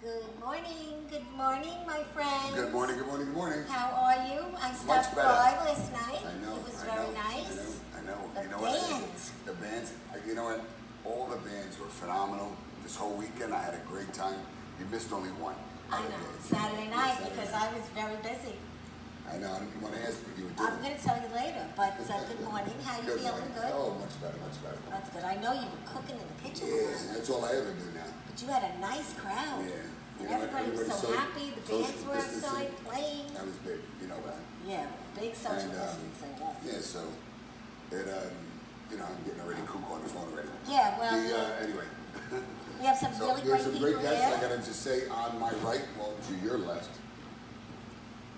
Good morning, my friends. Good morning, good morning, good morning. How are you? I stopped by last night. I know. It was very nice. I know. The You know bands. what? The bands. You know what? All the bands were phenomenal. This whole weekend, I had a great time. You missed only one. I know. Saturday night because I was very busy. I know. I didn't want to ask what you were doing. I'm going to tell you later. But good morning. How you feeling? Good. Oh, much better, much better. That's good. I know you were cooking in the kitchen. Yeah, that's all I ever do now. But you had a nice crowd. Yeah. And everybody was so happy. The bands were outside playing. That was big. You know that. Yeah, big social distancing. Yeah, so it, I'm getting already cuckoo on the phone already. Yeah, well. Anyway. We have some really great people guests. here. I gotta just say on my right, well, to your left,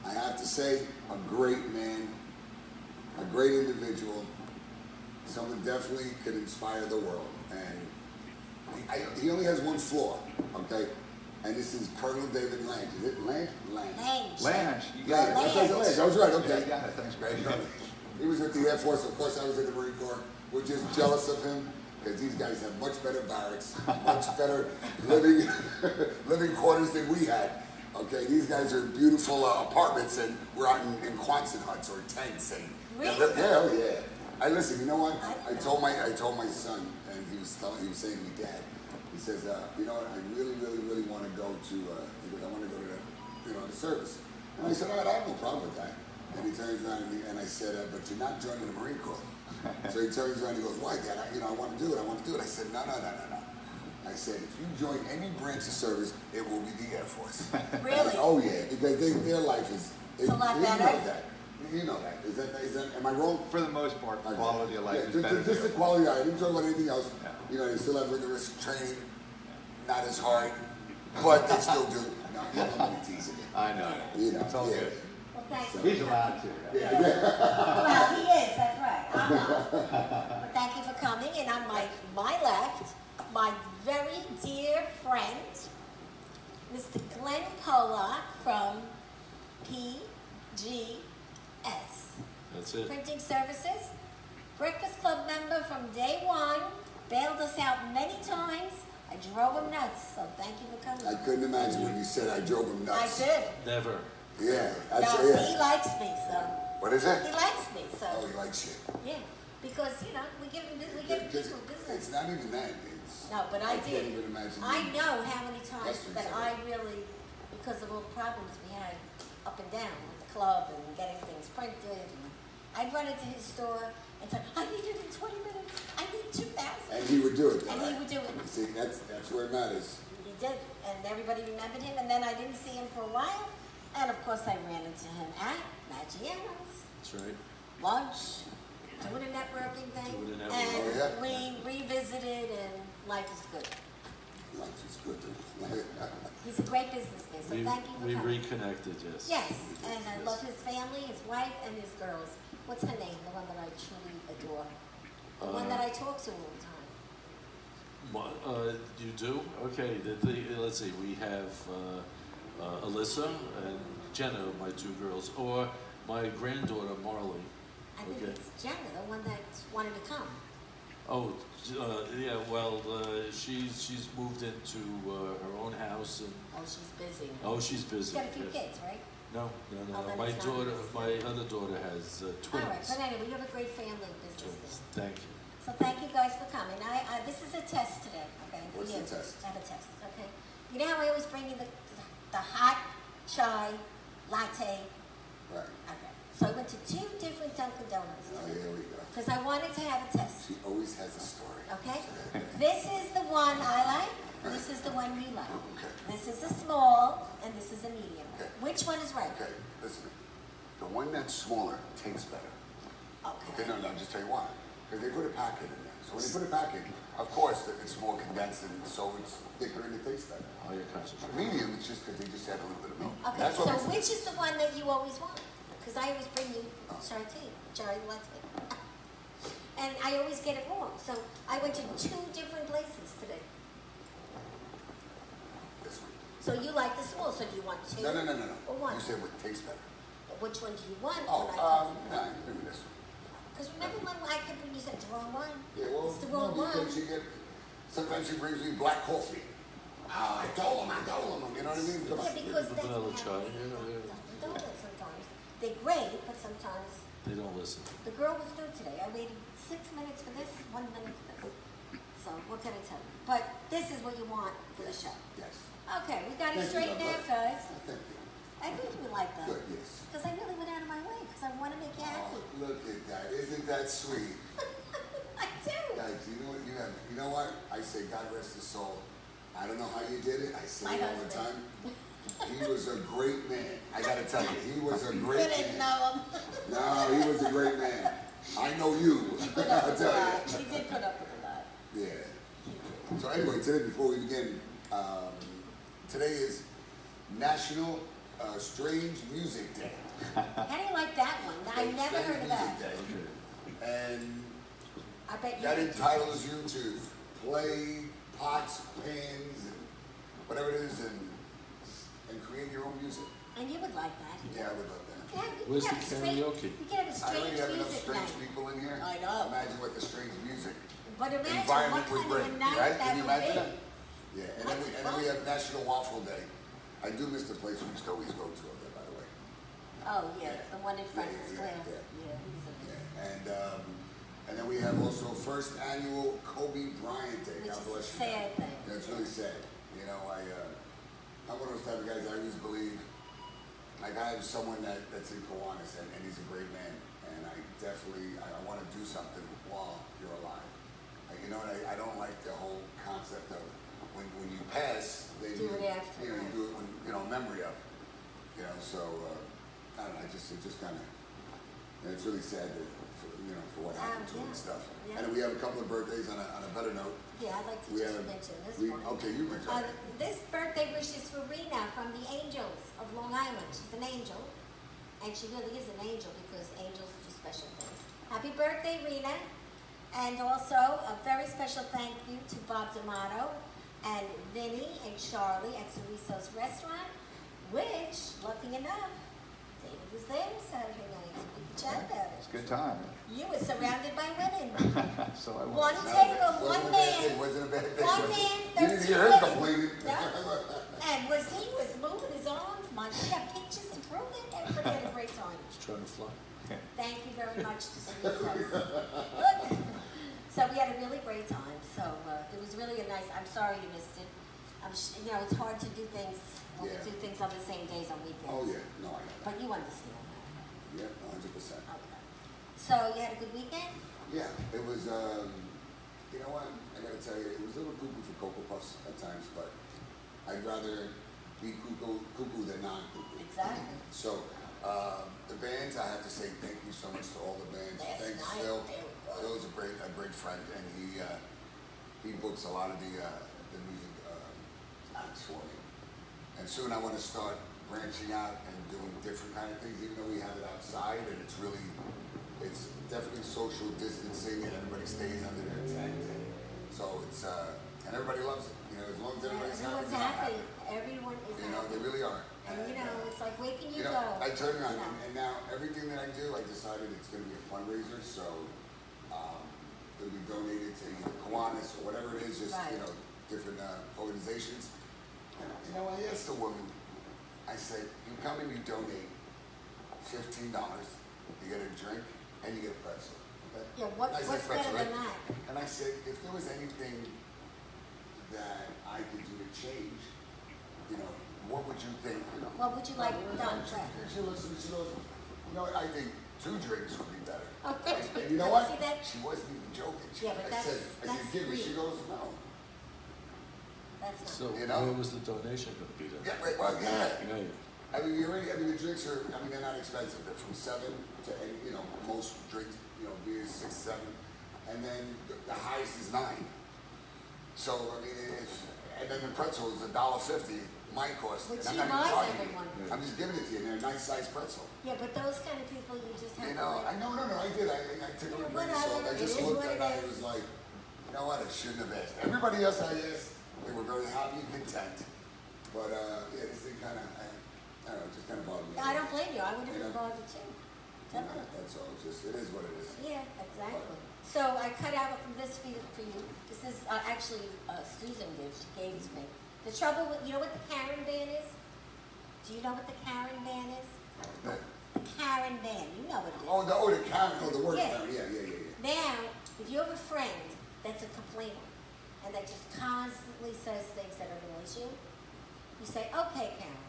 I have to say a great man, a great individual, someone definitely could inspire the world. And he only has one flaw, okay? And this is Colonel David Lange. Is it Lange? Lange. Lange. You got it. I was right, okay. Yeah, you got it. Thanks, Greg. He was with the Air Force. Of course, I was in the Marine Corps. We're just jealous of him because these guys have much better barracks, much better living quarters than we had. Okay, these guys are beautiful apartments, and we're out in Quonset huts or tents. And really? Yeah. I listen. You know what? I told my son, and he was saying to me, Dad. He says, you know what? I really want to go to. He goes, I want to go to the service. And I said, all right, I have no problem with that. And he turns around and I said, but you're not joining the Marine Corps. So he turns around and he goes, why, Dad? I want to do it. I said, no. I said, if you join any branch of service, it will be the Air Force. Really? Oh yeah, because their life is. It's a lot better. You know that. Is that? Am I wrong? For the most part, the quality of life is just, better. Just the quality of life. I didn't talk about anything else. Yeah. You know, they still have rigorous training, not as hard, but they still do. No, I'm only teasing you. I know. You know, It's all good. Well, thank you. He's allowed to. Yeah. Well, he is, that's right. I'm not. But thank you for coming. And on my left, my very dear friend, Mr. Glenn Pollock from PGS. That's it. Printing Services. Breakfast Club member from day one. Bailed us out many times. I drove him nuts, so thank you for coming. I couldn't imagine when you said I drove him nuts. I did. Never. Yeah. He likes me, so. What is it? He likes me, so. Oh, he likes you. Yeah, because we give people business. It's not even that. No, but I can't did. even imagine. I know how many times That's that I really, because of all the problems we had up and down with the club and getting things printed, and I'd run into his store and say, I need it in 20 minutes. I need 2,000. And he would do it. And he would do it. See, that's where it matters. He did, and everybody remembered him. And then I didn't see him for a while, and of course I ran into him at Maggiano's. That's right. Lunch, doing a networking thing, Doing a networking. and we revisited, and life is good. Life is good. He's a great businessman, so thank you for We coming. reconnected, yes. Yes, and I love his family, his wife, and his girls. What's her name? The one that I truly adore. The one that I talk to all the time. You do? Okay, let's see. We have Alyssa and Jenna, my two girls, or my granddaughter, Marley. I think it's Jenna, the one that wanted to come. Oh, yeah, well, she's moved into her own house. And, Oh, she's busy. she's busy. She's got a few yes. kids, right? No. Oh, then My it's not daughter, nice. my other daughter has twins. All right, but anyway, you have a great family business Twins. there. Thank you. So thank you guys for coming. This is a test today, okay? for What's you. the test? I have a test, okay? You know how I always bring you the hot chai latte? Right. Okay. So I went to 2 different Dunkin' Donuts Oh, here we go. because I wanted to have a test, She always has a story. okay? This is the one I like. This is the one you like. Okay. This is a small and this is a medium. Okay. Which one is right? Okay, listen. The one that's smaller tastes better. Okay. Okay, no, just tell you why. Because they put a packet in there. So when they put a packet, of course, it's more condensed and so it's thicker and it tastes better. Oh, you're concentrating. Medium, it's just because they just add a little bit of milk. Okay, That's so what makes it- which is the one that you always want? Because I always bring you chai tea, chai latte. And I always get it wrong. So I went to 2 different places today. This one. So you like the small, so do you want 2? No. Or 1? You said what tastes better. Which one do you want? Oh, no, give me this one. Because remember when I kept when you said the wrong one? Yeah, well, It's the wrong no, one. because sometimes she brings me black coffee. I told him, what I mean? Come Yeah, on. because The that's vanilla what chai, happens. yeah. Don't it sometimes. They're great, but sometimes They don't listen. the girl was new today. I waited 6 minutes for this, 1 minute for this. So what can I tell you? But this is what you want for the show. Yes. Okay, we got it Thank you, straightened God out, bless. guys. Thank you. I think you would like that. Good, yes. Because I really went out of my way because I want to make you happy. Oh, look at that. Isn't that sweet? I do. Guys, you know what you have? You know what? I say God rest his soul. I don't know how you did it. I say My it all the husband. time. He was a great man. I gotta tell you, he was a You great didn't man. know him. No, he was a great man. I know you. He put I'll up with a tell lot. you. He did put up with a lot. Yeah. So anyway, today before we begin, today is National Strange Music Day. How do you like that one? I never Strange heard of that. Music Day. And I bet you that did. entitles you to play pots, pans, and whatever it is, and create your own music. And you would like that. Yeah, I would love that. Yeah, you Where's can the have a strange, karaoke? you can have a I strange already have enough music strange night. people in here. I know. Imagine what the strange music But imagine what environment would kind bring, of a night right? that Can you would imagine be. that? Yeah, and then we have National Waffle Day. I do miss the place we used to always go to over there, by the way. Oh, yeah, the one in front Yeah, of the yeah, square. yeah. Yeah, he's a, And then we have also first annual Kobe Bryant Day. which God is a bless you. sad thing. Yeah, it's really sad. You know, I'm one of those type of guys. I always believe, like I have someone that's in Kiwanis, and he's a great man, and I definitely I want to do something while you're alive. Like, you know, and I don't like the whole concept of when you pass, they Do it after, you know, you right. do it when memory of. You know, so I don't know. It just kind of, it's really sad that for what happened to him and yeah. stuff. Yeah. And then we have a couple of birthdays on a better note. Yeah, I'd like to We just have- mention this we- one. okay, you mention it. This birthday wish is for Rena from the Angels of Long Island. She's an angel, and she really is an angel because angels do special things. Happy birthday, Rena. And also a very special thank you to Bob D'Amato and Vinny and Charlie at Ceriso's Restaurant, which, lucky enough, David was there Saturday night, so we could chat about It's it. a good time. You were surrounded by women. So I One was. table, Wasn't one a bad thing, man. wasn't a bad thing. One was it? man, You didn't 13 hear her women. complaining. No. And he was moving his arms, my, we got pictures to prove it. Everybody had a great time. Just trying to fly. Thank you very much to Ceriso's. Look. So we had a really great time. So it was really a nice. I'm sorry you missed it. It's hard to do things when Yeah. we do things on the same days on weekends. Oh yeah, no, I know that. But you understand that. Yeah, 100%. Okay. So you had a good weekend? Yeah, it was. You know what? I gotta tell you, it was a little cuckoo for Cocoa Puffs at times, but I'd rather be cuckoo than non-cuckoo. Exactly. So the bands, I have to say thank you so much to all the bands. Last Thanks, night, Phil. they were good. Phil's a great friend, and he books a lot of the music acts for me. And soon I want to start branching out and doing different kind of things, even though we have it outside, and it's definitely social distancing, and everybody stays under their tent. And so it's and everybody loves it. As long as everybody's happy, Everyone's I'm happy. happy. Everyone is They happy. really are. And it's like, where can you You know, go? I turn around, You know. and now everything that I do, I decided it's going to be a fundraiser, so it'll be donated to either Kiwanis or whatever it is, just Right. different organizations. And I asked the woman, I said, you come and you donate $15, you get a drink, and you get a pretzel. Okay? Yeah, what's Nice little better than right? that? And I said, if there was anything that I could do to change, what would you think? What would you like done? She looks at me, she goes, I think 2 drinks would be better. Okay. And you know what? See that? She wasn't even joking. Yeah, but I said, that's give me. sweet. She goes, no. That's not. So You know? where was the donation going to be then? Yeah, right, well, yeah. Yeah. The drinks are, they're not expensive. They're from 7 to 8, most drinks, beers 6, 7. And then the highest is 9. So, and then the pretzel is $1.50. My cost. Which and she I'm not even buys charging you. everyone. I'm just giving it to you. They're a nice sized pretzel. Yeah, but those kind of people, you just have to No, like. I did. I took a Yeah, grain of salt. I whatever. just It is looked what and it I is. was like, you know what? I shouldn't have asked. Everybody else I asked, they were very happy and content. But this thing kind of, I don't know, it just kind of bothered me. I don't blame you. I would have You been know? bothered too. Definitely. That's all. It is what it is. Yeah, exactly. So I cut out from this for you. This is actually Susan did. She gave it to me. The trouble with, you know what the Karen ban is? Do you know what the Karen ban is? No. The Karen ban, you know what it is. The Karen, the word Yeah. Karen, yeah. Now, if you have a friend that's a complainer and that just constantly says things that annoys you, you say, okay, Karen.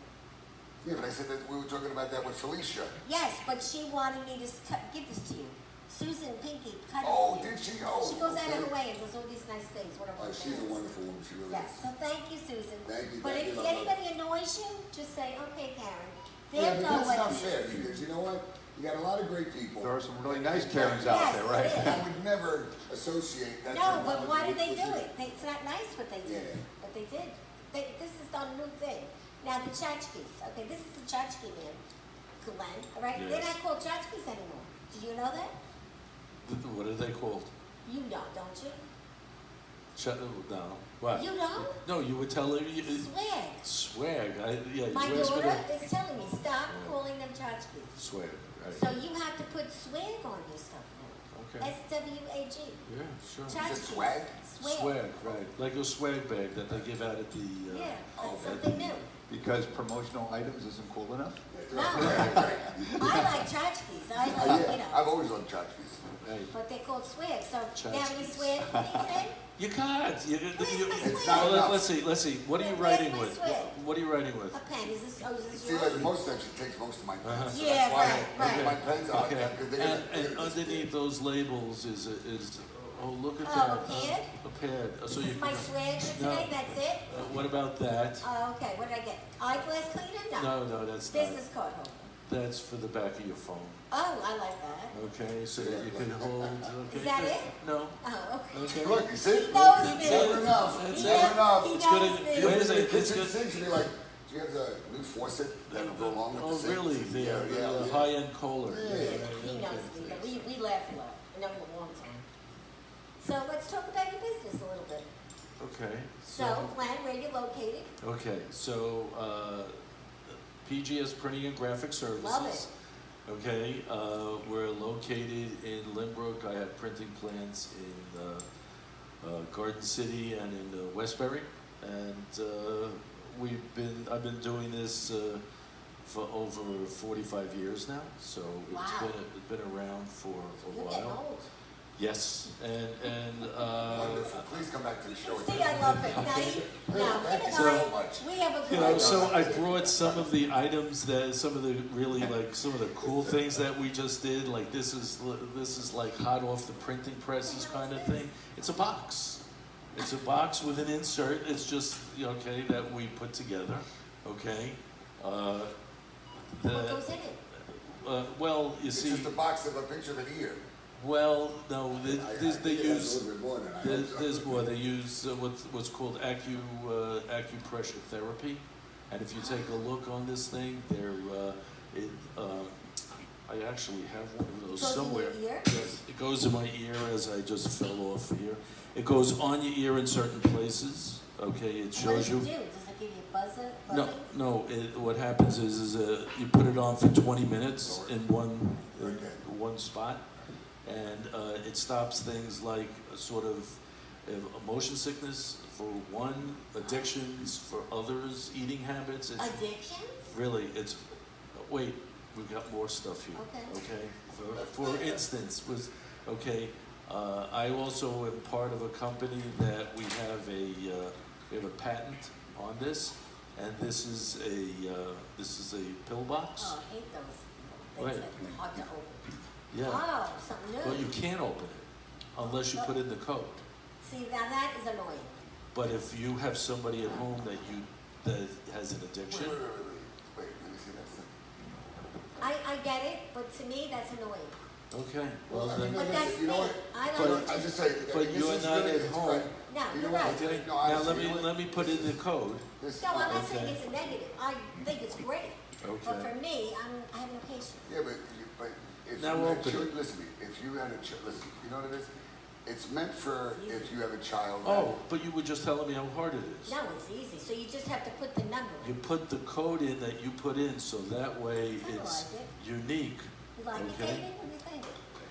Yeah, but I said that we were talking about that with Felicia. Yes, but she wanted me to give this to you. Susan Pinky cut it Oh, for you. did she? Oh, She goes out of okay. her way and does all these nice things. What She's a wonderful woman, she really Yes, is. so thank you, Susan. Thank you, But thank if you, love, anybody annoys you, just say, okay, Karen. Yeah, They'll but know that's not what fair, because you know what? You got a lot of great people. There are some really nice Karens out Yes, there, it right? is. I would never associate that. No, but terminology why did with they do you. it? It's not nice what they did, Yeah. but they did. This is a new thing. Now the tchotchkes. Okay, this is the tchotchke man, Glenn. All right, they're Yes. not called tchotchkes anymore. Do you know that? What are they called? You know, don't you? No. What? You know? No, you were telling me. Swag. Swag. Yeah, My you asked me daughter to- is telling me stop calling them tchotchkes. Swag. Right. So you have to put swag on your stuff now. Okay. SWAG. Yeah, sure. Tchotchkes. Is it swag? Swag, right? Like a swag bag that they give out at the. Yeah, oh, that's something new. Because promotional items isn't cool enough? No, I like tchotchkes. I like, you know. I've always loved tchotchkes. Right. But they're called swag. So, you have any Tchotchkes. swag for me today? You can't. It's not Well, enough. let's see. What are you Where's writing my with? swag? What are you writing with? A pen. Is this See, yours? like most times she takes most of my pens. So Yeah, that's why right. my pens are like Okay. that, because they're And gonna underneath those labels is oh, look at Oh, that. a pad? A pad. So This you is my swag for No. today. That's it. What about that? Oh, okay. What did I get? Eyeglass cleaner? No. No, that's not. Business card holder. That's for the back of your phone. Oh, I like that. Okay, so that you can hold. Okay. Is that it? No. Oh, okay. Okay. Look, you see? He knows me. Never enough. That's Never it. enough. He It's good. knows me. Wait a second. Kitchen It's good. sinks and be like, do you have the new faucet that will go along with Oh, the sink? really? The high-end Kohler. Yeah. He knows me. We laugh a lot. I know him a long time. So let's talk about your business a little bit. Okay. So, Glenn, where you located? Okay, so PGS Printing and Graphic Services. Love it. Okay, we're located in Lynbrook. I have printing plants in Garden City and in Westbury, and I've been doing this for over 45 years now. So Wow. it's been around for a You're getting while. old. Yes, and Wonderful. Please come back to the show. See, I love it. Now, Thank you Nick so and much. we have a you know, good so I brought some of the items some of the really some of the cool things that we just did. Like this is like hot off the printing presses kind of thing. It's a box. It's a box with an insert. It's just okay that we put together. Okay. What goes in it? Well, you It's see. just a box of a picture of an ear. Well, no, they think it has use. a little bit more than I hope so. There's more. They use what's called Acupressure Therapy, and if you take a look on this thing, I actually have one of those Goes in somewhere. your ear? Yes, it goes in my ear as I just fell off here. It goes on your ear in certain places. Okay, it What shows does it you. do? Does it give you buzzing? No. What happens is you put it on for 20 minutes in one spot, and it stops things like sort of motion sickness for one, addictions for others, eating habits. It's Addictions? really, wait, we've got more stuff here. Okay. For instance, I also am part of a company that we have a patent on this, and this is a pill box. Oh, I hate those Right. things that are hard to open. Yeah. Oh, something new. Well, you can't open it unless you put in the code. See, now that is annoying. But if you have somebody at home that has an addiction, Wait, let me see that thing. I get it, but to me, that's annoying. okay. Well, Well, I mean, then, But that's you know me. what? I But- don't I know. just say, But this you're is not really- at it's home. right. No, You you're know what? right. okay. No, Now honestly, you know let me put in the code. This, No, I'm not Okay. saying it's a negative. I think it's great. But Okay. for me, I have no patience. yeah, but if Now you had open it. children, listen to me. If you had a child, listen. You know what it is? It's meant for if you have a child. Oh, but you were just telling me how hard it is. No, it's easy. So you just have to put the number You in. put the code in that you put in, so that way I it's like it. unique. You like it, Okay. David? What do you think?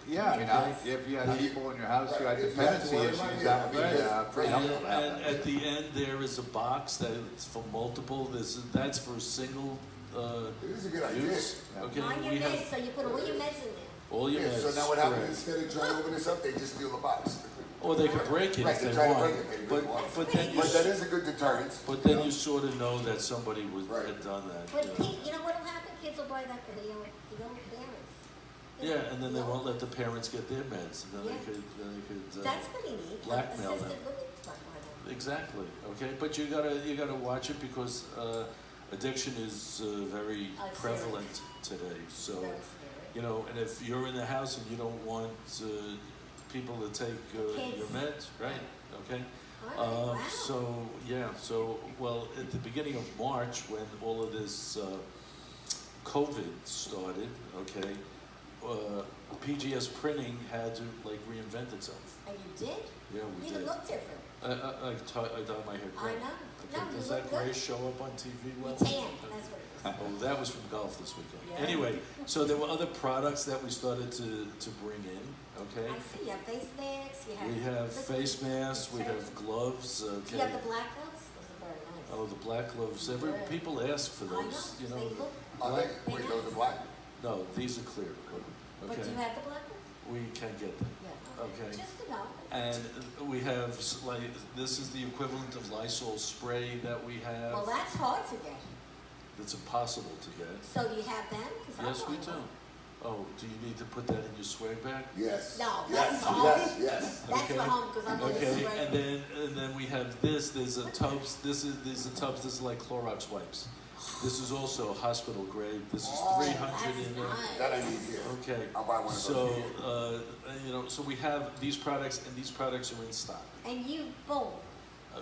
Yeah, I mean, if you have people in your house who have If you have dependency to issues, order that would be money, pretty And, helpful. and at the end, there is a box that's for multiple. That's for single It is a good idea. use. Okay, On your we meds, have so you put all your meds in there. all your Yeah, meds. so now what happens, correct. instead of trying to open this up, they just steal the box. Or they could break it Right, if they they try to want. break it, they really want. But then you But that is a good deterrent. but then you sort of know that somebody would Right. have done that. But you know. Pete, you know what'll happen? Kids will buy that for the young parents. Yeah, and then they No. won't let the parents get their meds, and then Yeah. they could. That's pretty neat. blackmail them. Assisted living platform. Exactly. Okay, but you gotta watch it because addiction is very I've seen prevalent today. So Very scary. you know, and if you're in the house and you don't want people to take Kids. your meds, right? Okay. All right, wow. So well, at the beginning of March, when all of this COVID started, okay, PGS printing had to like reinvent itself. And you did? Yeah, we You did. even look different. I dyed my hair gray. I know. Okay, No, you does look that gray good. show up on TV You well? tan, that's what it is. Oh, that was from golf this weekend. Yeah. Anyway, so there were other products that we started to bring in, okay? I see, you have face masks, you have... We have liquid- face masks, we have gloves, Do you okay? have the black gloves? Those are very nice. Oh, the black gloves, Yeah. people ask for I know, those, you they know? look... Are they? Wait, those are black? No, these are clear, But do okay? you have the black ones? We can get them. Yeah. Okay. Just to know. And we have, like, this is the equivalent of Lysol Spray that we have. Well, that's hard to get. It's impossible to get. So do you have them? 'Cause I Yes, we want do. one. Oh, do you need to put that in your swag bag? Yes. No, Yes, that's home. yes. That's Okay. for home, because I'm on the Okay, spray. and then we have this. There's a tubs. These are tubs. This is like Clorox wipes. This is also hospital grade. This is Oh, 300 in there. That I need here. Okay. I'll buy one of So those. so we have these products, and these products are in stock. And you, boom.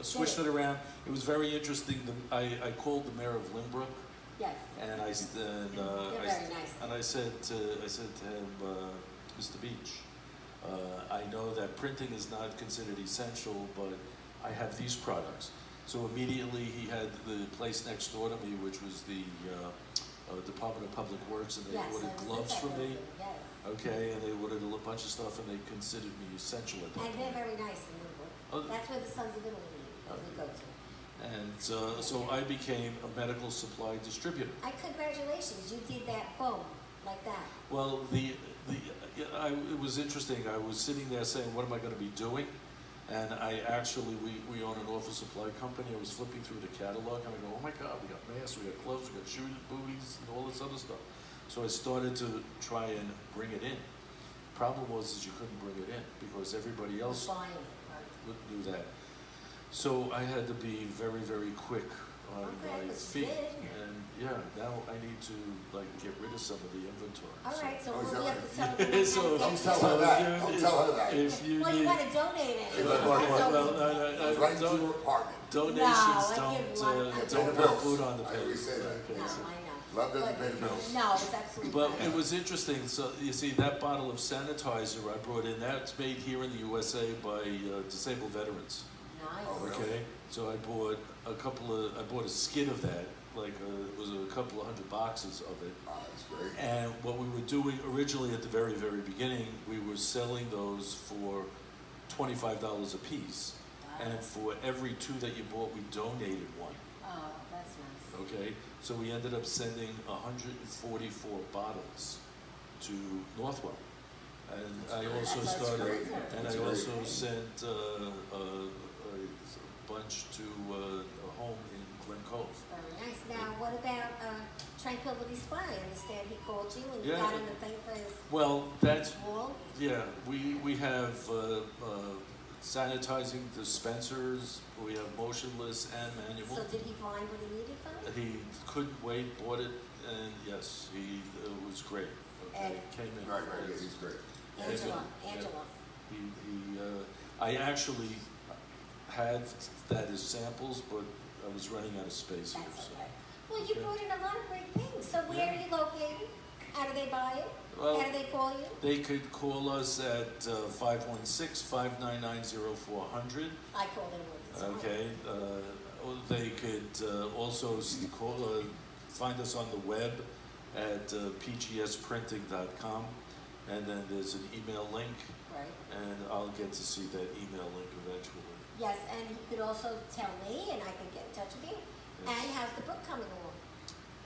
Switched it around. It was very interesting. I called the mayor of Lynbrook. Yes. And I s- and, You're I, very nice. and I said to him, Mr. Beach, I know that printing is not considered essential, but I have these products. So immediately he had the place next door to me, which was the Department of Public Works, and they Yes. ordered I was gloves at for that me. building, Yes. Okay, and they ordered a bunch of stuff, and they considered me essential at that And they're point. very nice in Linwood. Oh. That's where the Sons of Italy we go to. And so I became a medical supply distributor. Congratulations, you did that, boom, like that. Well, it was interesting. I was sitting there saying, what am I going to be doing? And we own an office supply company. I was flipping through the catalog and I go, oh my God, we got masks, we got gloves, we got shoes, booties, and all this other stuff. So I started to try and bring it in. Problem was you couldn't bring it in because everybody else Buying it, right? would do that. So I had to be very, very quick on Okay, my but you feet. did. And yeah, now I need to like get rid of some of the inventory. All right, so Oh, we'll is that be right? able to tell them So- Don't tell her that. Don't tell her that. If you Well, you need want to donate it. Well, Right to her apartment. donations, I don't give a lot- I Pay don't the put bills. food on the I plate. always say that. Okay, No, so- I know. Love doesn't But- pay the bills. No, it's absolutely But not. it was interesting. So you see, that bottle of sanitizer I brought in, that's made here in the USA by disabled veterans. Nice. Oh, really? Okay, so I bought a skid of that, like it was a couple of hundred boxes of it. Oh, that's great. And what we were doing originally at the very, very beginning, we were selling those for $25 a piece. Wow. And for every 2 that you bought, we donated 1. Oh, that's nice. Okay, so we ended up sending 144 bottles to Northwell. And I also That's started, great. and That's I great. also sent a bunch to a home in Glen Cove. Very nice. Now, what about Tranquility Spy? I understand he called you and you Yeah. got him the thing for his Well, that's, wall. yeah, we have sanitizing dispensers, we have motionless and manual. So did he find what he needed from it? He couldn't wait, bought it, and yes, it was great. Okay, And- came in. Right, yeah, he's great. Angela. Yeah. Angela. I actually had that as samples, but I was running out of space here. That's So. okay. Well, you Okay. brought in a lot of great things. So where Yeah. are you located? How do they buy it? Well, How do they call you? they could call us at 516-599-0400. I call them all the time. Okay. Or they could also find us on the web at pgsprinting.com. and then there's an email link, Right. and I'll get to see that email link eventually. Yes, and you could also tell me, and I can get in touch with you. Yes. And how's the book coming along?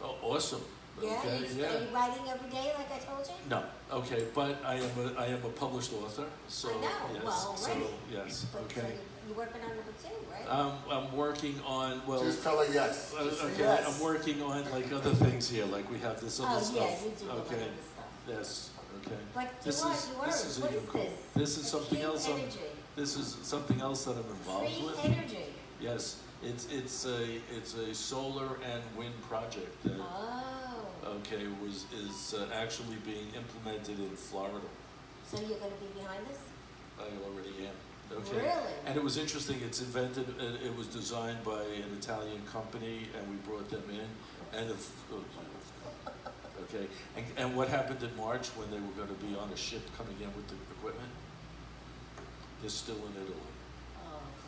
Oh, awesome. Yeah, Okay, are you writing every day like I told you? No, okay, but I am a published author, so I know, yes, well, so already. yes, But so okay. you're working on number 2, right? I'm working on Just tell her yes. Just say okay, yes. I'm working on like other things here, like we have this other Oh, stuff. yeah, you do a lot of Okay, other stuff. yes, okay. But This you are, is- you are. this is a What new is call. this? This is something Acute else. Energy. This is something else that I'm involved Free with. energy. Yes, it's a solar and wind project that Oh. okay is actually being implemented in Florida. So you're going to be behind this? I already am. Okay. Really? And it was interesting. It's invented. It was designed by an Italian company, and we brought them in. And okay. And what happened in March when they were going to be on a ship coming in with the equipment? They're still in Italy.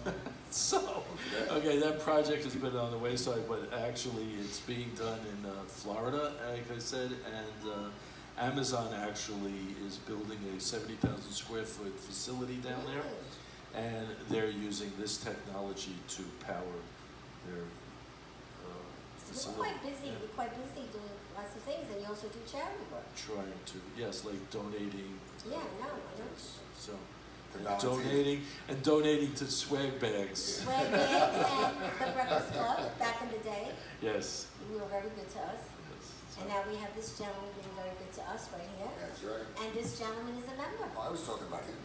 Oh. So, okay, that project has been on the wayside, but actually it's being done in Florida, like I said, and Amazon actually is building a 70,000 square foot facility down there, and they're using this technology to power their So facility. you're quite busy. Yeah. You're quite busy doing lots of things, and you also do charity work. Trying to, yes, like donating. Yeah, I know. Yes, so. For volunteers. Donating to swag bags. Swag bags and the Breakfast Club back in the day. Yes. You were very good to us. Yes. And now we have this gentleman being very good to us right here. That's right. And this gentleman is a member. Oh, I was talking about him.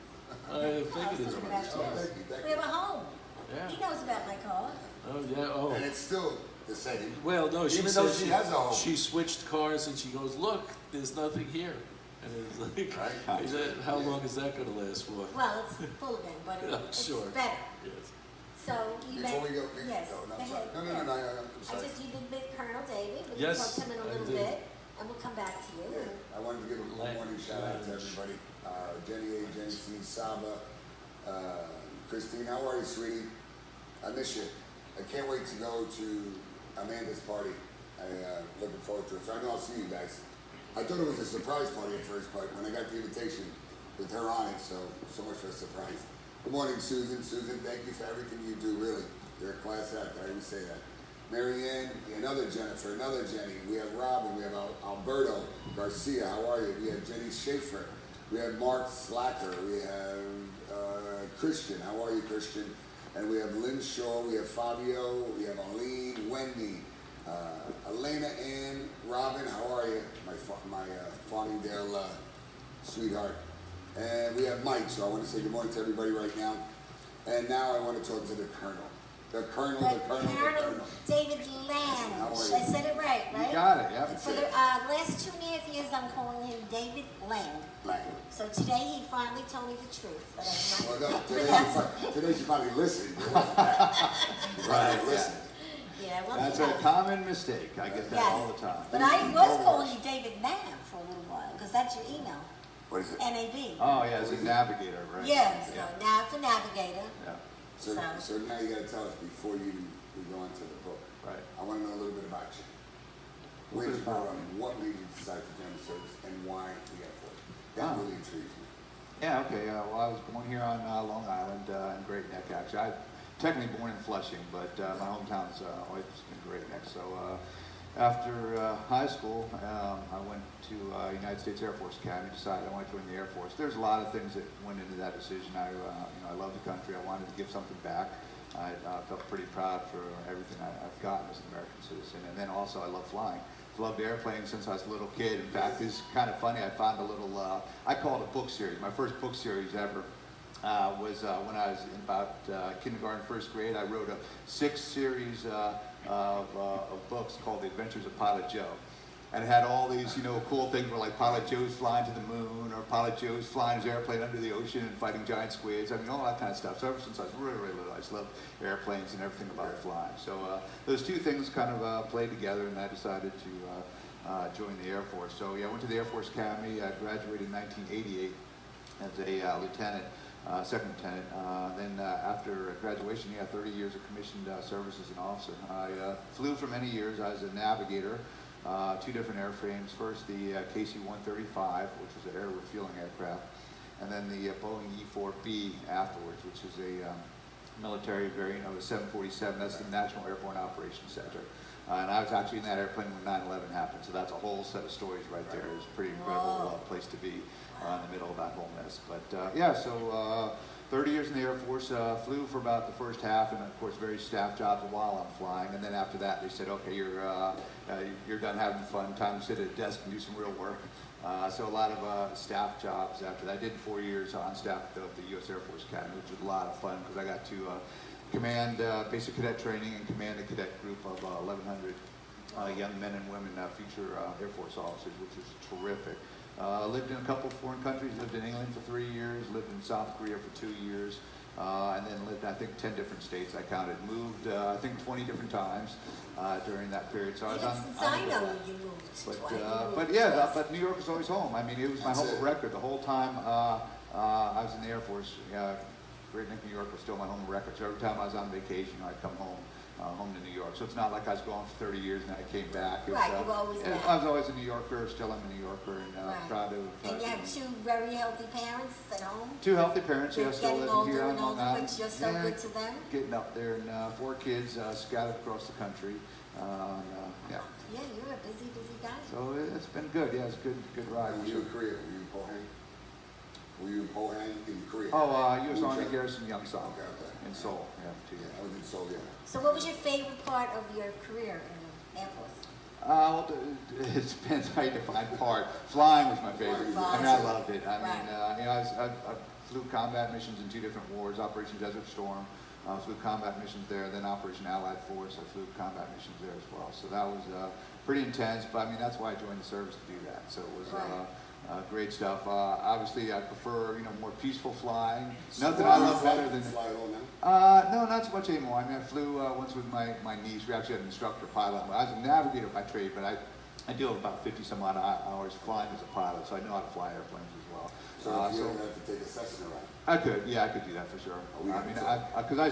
I figured talking as about much. Oh, you. thank you, thank We have a you. home. Yeah. He knows about my car. Oh yeah. Oh. And it's still the same. Well, no. She Even said though she has a home. She switched cars and she goes, "Look, there's nothing here." And it's like, Right. I said, how long is that going to last for? Well, it's full of him, but Yeah, it's sure. better. Yes. So you Before met. we go, Yes. no, go I'm sorry. ahead. No, I'm I sorry. just you did meet Colonel David. We Yes, can talk to him in a I little did. bit, and we'll come back to you. Yeah, I wanted to give a good morning shout out to everybody. Jenny A, Jenny C, Saba, Christine, how are you, sweetie? I miss you. I can't wait to go to Amanda's party. I'm looking forward to it. So I know I'll see you guys. I thought it was a surprise party at first, but when I got the invitation with her on it, so much for a surprise. Good morning, Susan. Susan, thank you for everything you do, really. You're a class act, I always say that. Marianne, another Jennifer, another Jenny. We have Robin, we have Alberto Garcia, how are you? We have Jenny Schaefer. We have Mark Slacker. We have Christian, how are you, Christian? And we have Lynn Shaw, we have Fabio, we have Arlene, Wendy, Elena Ann, Robin, how are you? My Farmingdale sweetheart. And we have Mike, so I want to say good morning to everybody right now. And now I want to talk to the Colonel. The Colonel. David Land. How are you? I said it right, right? You got it, yep. For the last 2.5 years, I'm calling him David Land. Lang. So today he finally told me the truth. That I'm Well, not no, today you probably listened. Right, listen. Yeah, well, That's you a know. common mistake. I get that Yes. all the time. But I was calling you David Nav for a little while, because that's your email. What is it? NAV. Oh, yeah, it's a navigator, right? Yeah, so now it's a navigator. Yeah, So now you got to tell us before we go into the book. right. I want to know a little bit about you. Where did you grow up? What made you decide to join the service, and why the Air Force? That really intrigues me. Yeah, okay. Well, I was born here on Long Island in Great Neck, actually. I technically born in Flushing, but my hometown's always been Great Neck. So after high school, I went to United States Air Force Academy. Decided I wanted to join the Air Force. There's a lot of things that went into that decision. I love the country. I wanted to give something back. I felt pretty proud for everything I've gotten as an American citizen. And then also, I love flying. I've loved airplanes since I was a little kid. In fact, it's kind of funny. I found a little, I call it a book series. My first book series ever was when I was in about kindergarten, first grade. I wrote a 6-series of books called The Adventures of Pilot Joe. And it had all these, cool things where like Pilot Joe's flying to the moon, or Pilot Joe's flying his airplane under the ocean and fighting giant squids. I mean, all that kind of stuff. So ever since I was really, really little, I just loved airplanes and everything about flying. So those two things kind of played together, and I decided to join the Air Force. So yeah, I went to the Air Force Academy. I graduated in 1988 as a lieutenant. Second lieutenant. Then after graduation, 30 years of commissioned service as an officer. I flew for many years. I was a navigator two different airframes. First, the KC-135, which was an air refueling aircraft, and then the Boeing E-4B afterwards, which is a military variant of a 747. That's the National Airborne Operations Center. And I was actually in that airplane when 9/11 happened, so that's a whole set of stories right there. It was a pretty incredible place to be in the middle of that whole mess. But yeah, so 30 years in the Air Force, flew for about the first half, and of course various staff jobs while I'm flying. And then after that, they said, okay, you're done having fun, time to sit at a desk and do some real work. So a lot of staff jobs after that. I did 4 years on staff of the U.S. Air Force Academy, which was a lot of fun because I got to command basic cadet training and command a cadet group of 1,100 young men and women, future Air Force officers, which was terrific. Lived in a couple foreign countries, lived in England for 3 years, lived in South Korea for 2 years, and then lived, I think, 10 different states I counted. Moved, I think, 20 different times during that period. So I was on I know you moved. But yeah, but New York was always home. I mean, it was my home record the whole time I was in the Air Force. Great Neck, New York was still my home record. So every time I was on vacation, I'd come home to New York. So it's not like I was gone for 30 years and I came back. Right, you were always back. I was always a New Yorker, still am a New Yorker, and proud to. And you have two very healthy parents at home? Two healthy parents, yeah, still living here on Long Island. Which you're so good to them? Getting up there, and 4 kids scattered across the country. Yeah. Yeah, you're a busy guy. So it's been good. Yeah, it's a good ride. Were you in Korea? Were you in Pohang? Were you in Pohang in Korea? Oh, U.S. Army Garrison Yongsan Okay. in Seoul. Yeah, 2 years. I was in Seoul, yeah. So what was your favorite part of your career in the Air Force? Well, it depends how you define part. Flying was my favorite. I mean, I loved it. I mean, I flew combat missions in 2 different wars, Operation Desert Storm. Flew combat missions there, then Operation Allied Force. I flew combat missions there as well. So that was pretty intense, but I mean, that's why I joined the service to do that. So it was great stuff. Obviously, I prefer, more peaceful flying. Nothing I love better than... Fly alone now? No, not so much anymore. I mean, I flew once with my niece. We actually had an instructor pilot. I was a navigator by trade, but I deal with about 50 some odd hours flying as a pilot, so I know how to fly airplanes as well. So if you don't have to take a Cessna around? I could do that for sure. I mean, because I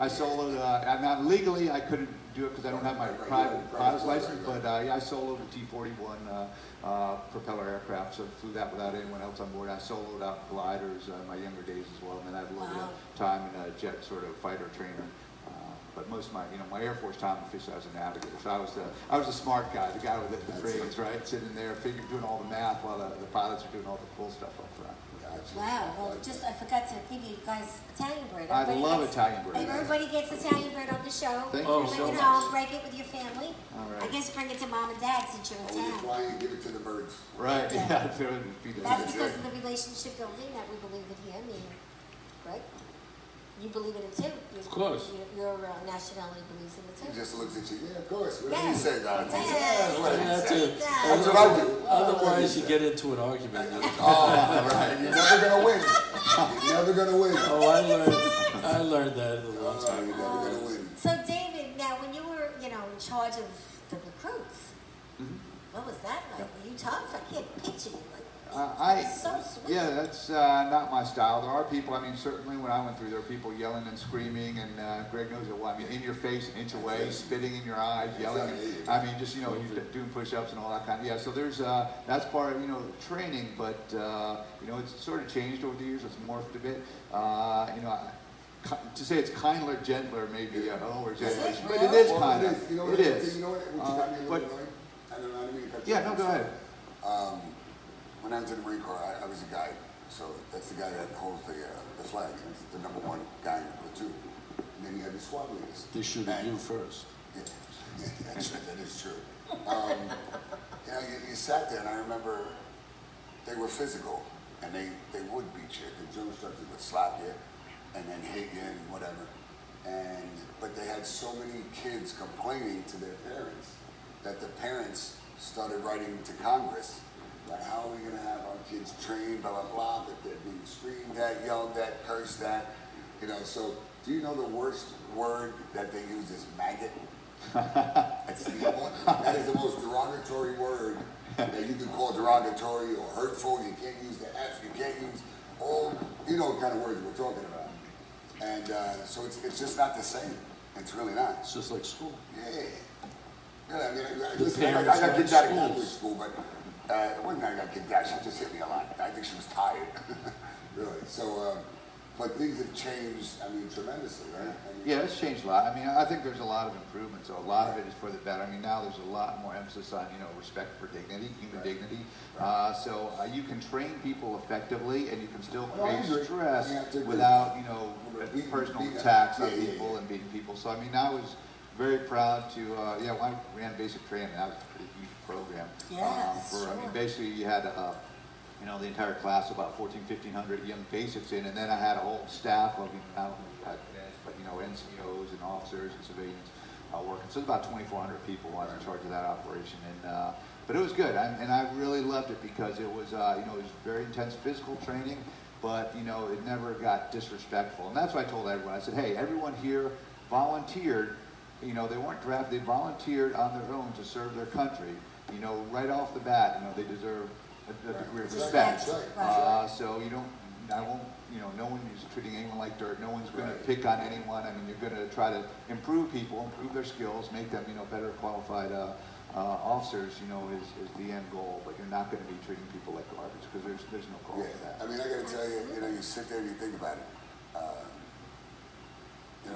soloed, now legally I couldn't do it because I don't have my private pilot's license, but yeah, I soloed a T-41 propeller aircraft, so flew that without anyone else on board. I soloed out gliders in my younger days as well, and then I had a little bit of time in a jet sort of fighter trainer. But most of my, my Air Force time officially I was a navigator. So I was the smart guy, the guy with the brains, right? Sitting there, doing all the math while the pilots are doing all the cool stuff up front. Wow, well, I forgot to give you guys Italian bread. I love Italian bread. Everybody gets Italian bread on the show. Thank you so Bring it much. home, break it with your family. All right. I guess bring it to mom and dad since you're in When you town. fly, you give it to the birds. Right, Yeah. yeah. That's because of the relationship building that we believe in here. I mean, right? You believe in it too. Of course. Your nationality believes in it He too. just looks at you, yeah, of course. What Yeah. do you say, Don? Yeah. That's what You I have say. to- That's what I do. Otherwise, you get into an argument. Oh, right. You're never going to win. You're never going to win. Oh, I learned that a long You're time never ago. going to win. So David, now when you were, in charge of the recruits, what was that like? Were you tough? I can't picture you so sweet. Yeah, that's not my style. There are people, I mean, certainly when I went through, there were people yelling and screaming, and Greg knows it well. I mean, in your face, an inch away, spitting in your eyes, yelling. And, I mean, just, you're doing push-ups and all that kind of, yeah. So there's, that's part of, training, but, it's sort of changed over the years. It's morphed a bit. To say it's kindler, gentler, maybe an overgeneration, but it is kind of. It is. You know what? Which got me a little annoyed? I don't mean to cut you Yeah, no, off. go ahead. When I was in the Marine Corps, I was a guide. So that's the guy that holds the flag. And it's the #1 guy in the platoon. And then you have the squad leaders. They shoot at you first. Yeah, that is true. You sat there, and I remember they were physical, and they would beat you. The drill instructors would slap you, and then hit you and whatever. But they had so many kids complaining to their parents that the parents started writing to Congress. Like, how are we going to have our kids trained, blah, blah, blah, that they're being screamed at, yelled at, cursed at, so do you know the worst word that they use is maggot? That is the most derogatory word that you can call derogatory or hurtful. You can't use the F, you can't use all, what kind of words we're talking about. And so it's just not the same. It's really not. It's just like school. Yeah. Yeah, I mean, The listen, I parents got are kicked in out of Catholic schools. school, but it wasn't that I got kicked out. She just hit me a lot. I think she was tired, really. So, but things have changed, I mean, tremendously, right? I mean, Yeah, it's changed a lot. I mean, I think there's a lot of improvements. So a lot of it is for the better. I mean, now there's a lot more emphasis on, respect for dignity, human dignity. So you can train people effectively, and you can still create stress without, personal attacks on people and beating people. So I mean, I was very proud to, when I ran basic training, that was a pretty huge program. Yes, I mean, basically you had, the entire class, about 1,500 young basics in, and then I had a whole staff of, NCOs and officers and civilians working. So about 2,400 people was in charge of that operation, and but it was good, and I really loved it because it was, it was very intense physical training, but it never got disrespectful, and that's what I told everyone. I said, hey, everyone here volunteered. They weren't drafted. They volunteered on their own to serve their country. Right off the bat, they deserve a degree of respect. So I won't, no one is treating anyone like dirt. No one's going to pick on anyone. I mean, you're going to try to improve people, improve their skills, make them, better qualified officers. Is the end goal. But you're not going to be treating people like garbage because there's no call for that. I mean, I got to tell you, you sit there and you think about it.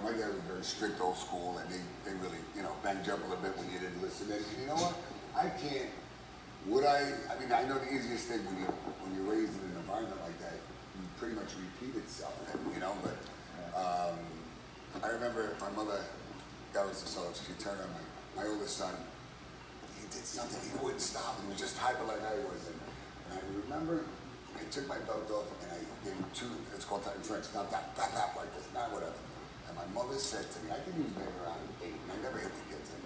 My dad was very strict, old school, and they really, banged you up a little bit when you didn't listen. And you know what? I mean, I know the easiest thing when you're raised in an environment like that, you pretty much repeat itself, but I remember my mother, God was so she turned on my oldest son. He did something, he wouldn't stop. He was just hyper like I was. And I remember I took my belt off and I gave him two, it's called in French, not that, like this, not whatever. And my mother said to me, I think he was maybe around 8, and I never hit the kids. And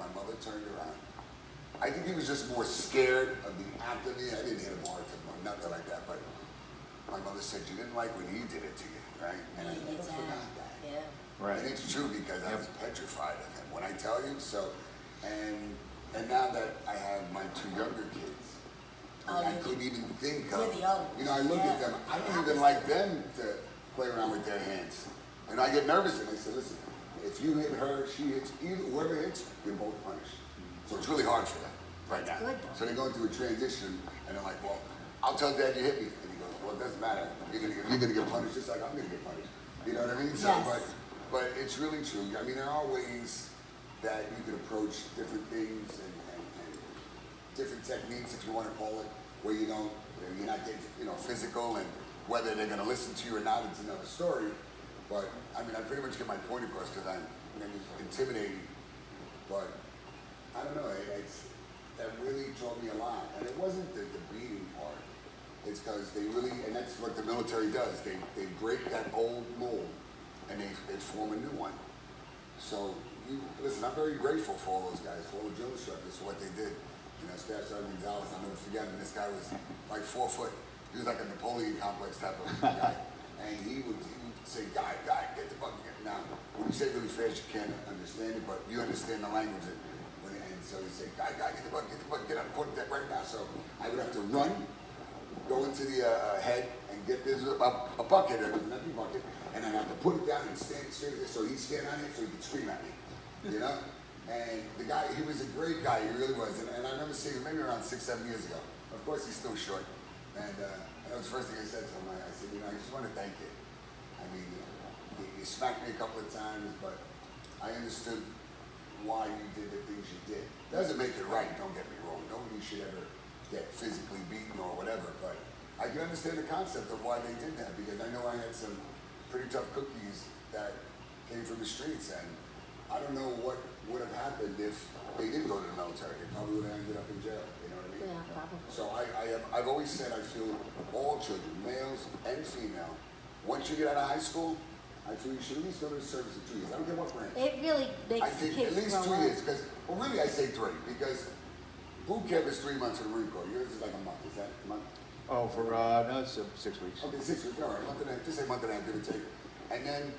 my mother turned around. I think he was just more scared of the act of me. I didn't hit him hard, nothing like that. But my mother said, you didn't like when he did it to you, right? And I never forgot that. Yeah. Right. And it's true because I was petrified of him. When I tell you, and now that I have my 2 younger kids, I couldn't even think of, I look at them, I don't even like them to play around with their hands. And I get nervous and I say, listen, if you hit her, she hits, whoever hits, you're both punished. So it's really hard for them right now. So they go into a transition and they're like, well, I'll tell Dad you hit me. And he goes, well, it doesn't matter. You're gonna get punished just like I'm gonna get punished. You know what I mean? So, but it's really true. I mean, there are ways that you can approach different things and different techniques, if you want to call it, where you're not getting, physical, and whether they're gonna listen to you or not, it's another story. But I mean, I pretty much get my point across because I'm intimidating. But I don't know, that really taught me a lot. And it wasn't the beating part. It's because they really, and that's what the military does. They break that old mold and they form a new one. So, listen, I'm very grateful for all those guys, for all the drill instructors, for what they did. Staff Sergeant Gonzalez, I'll never forget him. This guy was like 4 foot. He was like a Napoleon complex type of guy. And he would say, guy, get the bucket. Now, when you say it really fast, you can't understand it, but you understand the language. And so he'd say, guy, get the bucket, get on the quarter deck right now. So I would have to run, go into the head, and get this a bucket, an empty bucket, and I'd have to put it down and stand there. So he'd stand on it so he could scream at me, And the guy, he was a great guy, he really was. And I remember seeing him maybe around 6, 7 years ago. Of course, he's still short. And that was the first thing I said to him. I said, I just want to thank you. I mean, you smacked me a couple of times, but I understood why you did the things you did. Doesn't make it right, don't get me wrong. Nobody should ever get physically beaten or whatever, but I can understand the concept of why they did that, because I know I had some pretty tough cookies that came from the streets, and I don't know what would have happened if they didn't go to the military. They probably would have ended up in jail, you know what I mean? Yeah, probably. So I've always said I feel all children, males and female, once you get out of high school, I feel you should at least go to the service in 2 years. I don't care what branch. It really makes I think kids at least grow 2 up. years, because, well, really I say 3, because boot camp is 3 months in the Marine Corps. Yours is like a month. Is that a month? Oh, no, it's 6 weeks. Okay, 6 weeks. All right, month and a half. Just say month and a half, give or take. And then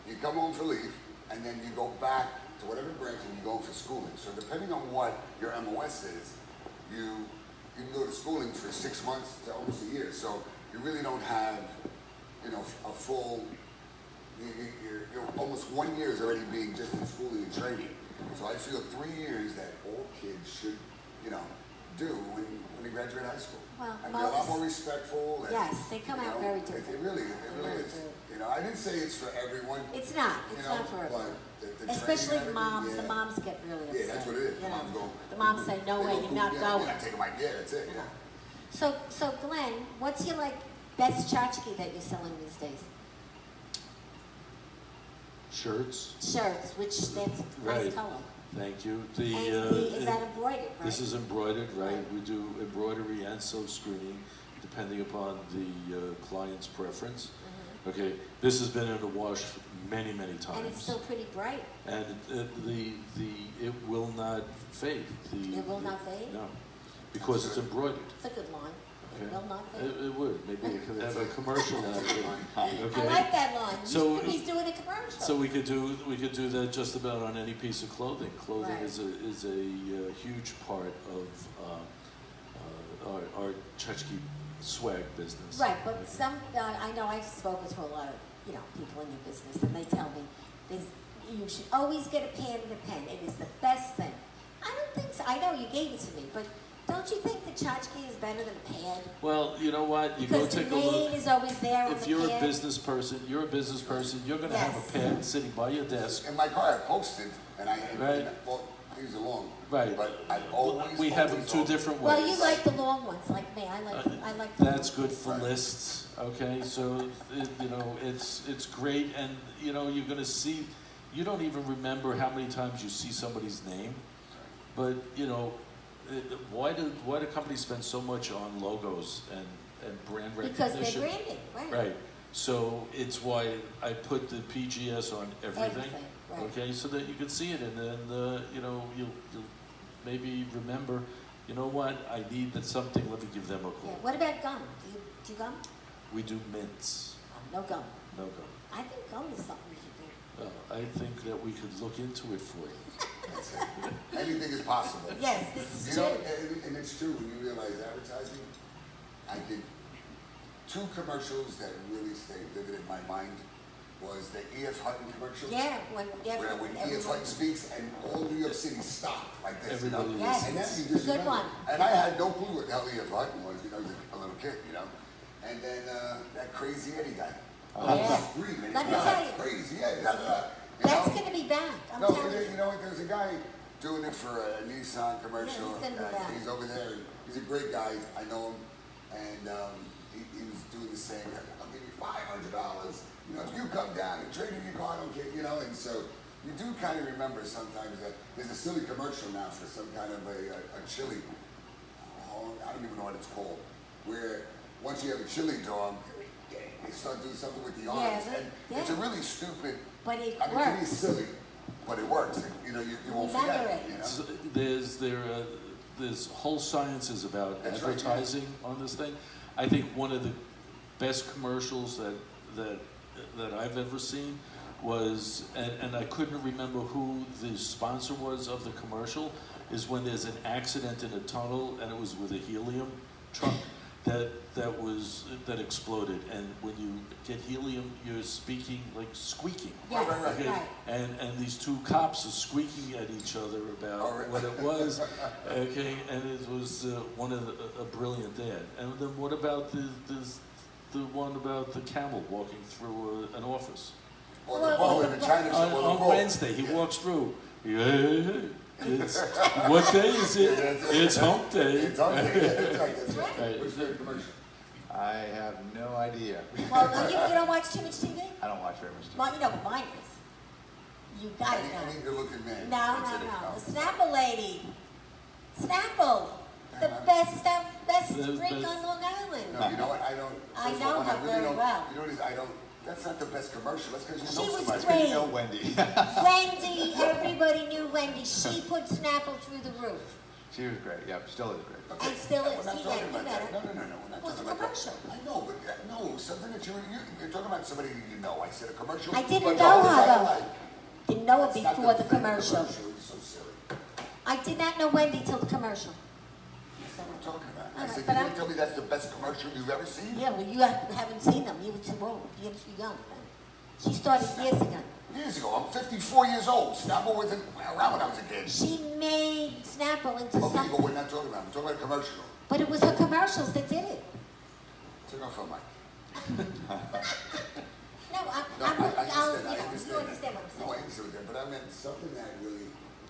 you come home for leave, and then you go back to whatever branch and you go for schooling. So depending on what your MOS is, you can go to schooling for 6 months to almost a year. So you really don't have, a full. You're almost 1 year is already being just in schooling and training. So I feel 3 years that all kids should, you know, do when they graduate high school. Well, and they're a lot more respectful. And, yes, they come out very different. It really is. You know, I didn't say it's for everyone. It's not. It's not for everyone. The especially training and moms. everything, The moms get really upset. Yeah, that's what it is. You know, Moms go. the moms say, "No way, you're not going." Yeah, taking my that's it. Yeah. So Glenn, what's your best tchotchke that you're selling these days? Shirts. Shirts, which that's Right. nice color. Thank you. Is that embroidered, right? This is embroidered, right? Right. We do embroidery and silk screening, depending upon the client's preference. Okay, this has been in the wash many, many times. And it's still pretty bright. And it will not fade. It will not fade? No, because it's embroidered. It's a good line. Okay. It will not fade. It would. Maybe it could have a commercial out of it. Okay. I like that line. So- He's doing a commercial. So we could do that just about on any piece of clothing. Clothing Right. is a huge part of our tchotchke swag business. Right, but some, I know I've spoken to a lot of, people in your business, and they tell me, you should always get a pad and a pen. It is the best thing. I don't think so. I know you gave it to me, but don't you think the tchotchke is better than a pad? Well, you know what? You Because go take the a look. name is always there on If the you're pad. a business person, you're going to have Yes. a pad sitting by your desk. In my car, I posted, and Right. well, these are long. Right. But I always. We have them always, two always- different ways. Well, you like the long ones, like me. I like the That's good for Right. lists, okay? So, it's great, and, you're going to see, you don't even remember how many times you see somebody's name, but, why do companies spend so much on logos and brand because recognition? they're branding, right? Right. So it's why I put the PGS on everything. Everything, right. Okay, so that you can see it, and then you'll maybe remember. You know what? I need something. Let me give them a Yeah. call. What about gum? Do you gum? We do mints. No gum. No gum. I think gum is something we should do. I think that we could look into it for you. That's it. Anything is possible. Yes, this is You true. know, and it's true when you realize advertising. I did 2 commercials that really stayed vivid in my mind. Was the E.F. Hutton commercial? Yeah, Where when E.F. Hutton speaks and all New York City stopped like this, Everybody Yes, And that you it's just a good remember. one. And I had no clue what the hell E.F. Hutton was, I was a little kid, And then that crazy Eddie guy. Yeah. Screaming. Let me tell you. Crazy Eddie. That's going to be back. I'm No, telling you. you know what? There's a guy doing it for a Nissan commercial. Yeah, he's gonna be back. He's over there. And he's a great guy. I know him, and he was doing the same. I'll give you $500. If you come down and trade in your car, I don't care. And so you do kind of remember sometimes that there's a silly commercial now for some kind of a chili. Oh, I don't even know what it's called. Where once you have a chili dog, they start doing something with the arms, and it's a really stupid. But it I mean, to me, it's silly, but it works. You won't Remember forget it. So there's whole sciences about That's right, advertising on this thing. I think one of the best commercials that I've ever seen was, and I couldn't remember who the sponsor was of the commercial, is when there's an accident in a tunnel and it was with a helium truck that exploded, and when you get helium, you're speaking like squeaking. Yes, Right. right. And these 2 cops are squeaking at each other about what it was, okay, and it was a brilliant ad. And then what about the one about the camel walking through an office? Or the bow in the China shop. or the On bow. Wednesday, he walks through. What day is it? It's hump day. It's on there. That's right. Right. What's your commercial? I have no idea. Well, you don't watch too much TV? I don't watch very much TV. Well, you know what mine is. You got it I now. need to look at man. No. That's it. The Snapple lady. Snapple. The Uh-huh. best The drink best- on Long Island. No, you know what? I don't. I first of know all, her I really very don't, well. You know what it is? I don't. That's not the best commercial. That's because you She know was somebody. great. You know Wendy. Wendy, everybody knew Wendy. She put Snapple through the roof. She was great. Yeah, still is great. And still is. We're not See, talking you about better. that. No. We're not What's talking a about commercial? that. I know, but no, something that you're talking about somebody that you know. I said a commercial. I didn't but know the her, whole though. life. Didn't know it It's not before the big commercial. You're so silly. I did not know Wendy till the commercial. That's not what I'm talking about. I All right, said, but you I- didn't tell me that's the best commercial you've ever seen? Yeah, well, you haven't seen them. You were too old. You're too young. She started years ago. Years ago. I'm 54 years old. Snapple wasn't around when I was a kid. She made Snapple into Okay, something. but we're not talking about. I'm talking about a commercial. But it was her commercials that did it. Turn off her mic. No, No, I'm I understand. you I know, understand. you understand what I'm saying. No, I understand that. But I meant something that really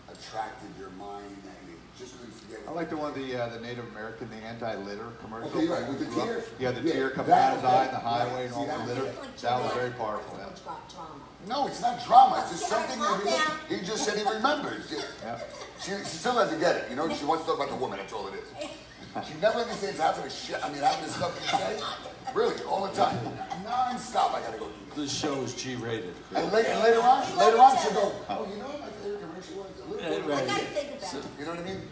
attracted your mind that you just couldn't forget. I like the one, the Native American, the anti-litter commercial. Okay, right, with the tear. Yeah, the Yeah, tear coming that- out of his eye that- on the highway and see, all the that- litter. Like That was drama. very powerful. Yeah. Drama. No, it's not drama. It's just Yeah, something calm that down. he just said he remembers. Yeah. She still doesn't get it. You know, she wants to talk about the woman. That's all it is. She never understands half of the shit. I mean, half of the stuff you say. Really, all the time, non-stop. I gotta go through this. This show is G-rated. And later on, she'll go. Oh, you know what my favorite commercial was? A little bit. I Right. gotta think about it. You know what I mean?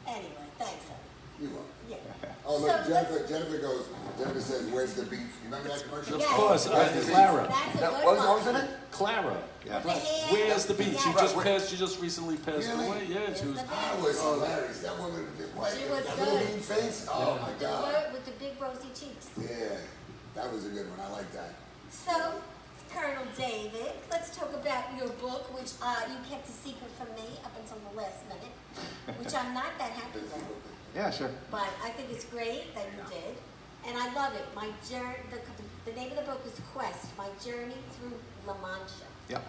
Anyway, thanks, honey. You will. Yeah. Oh, look, So Jennifer says, where's the beef? You remember that commercial? Yes. Of course, Where's the beef? Clara. That's a That- good what was one. in it? Clara. Yeah. The hair, Where's the beach? She yeah. just Right. passed. She just recently passed Really? away. Yeah, she was. That was hilarious. That woman, She was that little good. mean face. Oh my God. With the big rosy cheeks. Yeah, that was a good one. I like that. So, Colonel David, let's talk about your book, which you kept a secret from me up until the last minute, which I'm not that happy with. Yeah, sure. But I think it's great that you did, and I love it. My journey, the name of the book is Quest: My Journey Through La Mancha. Yep.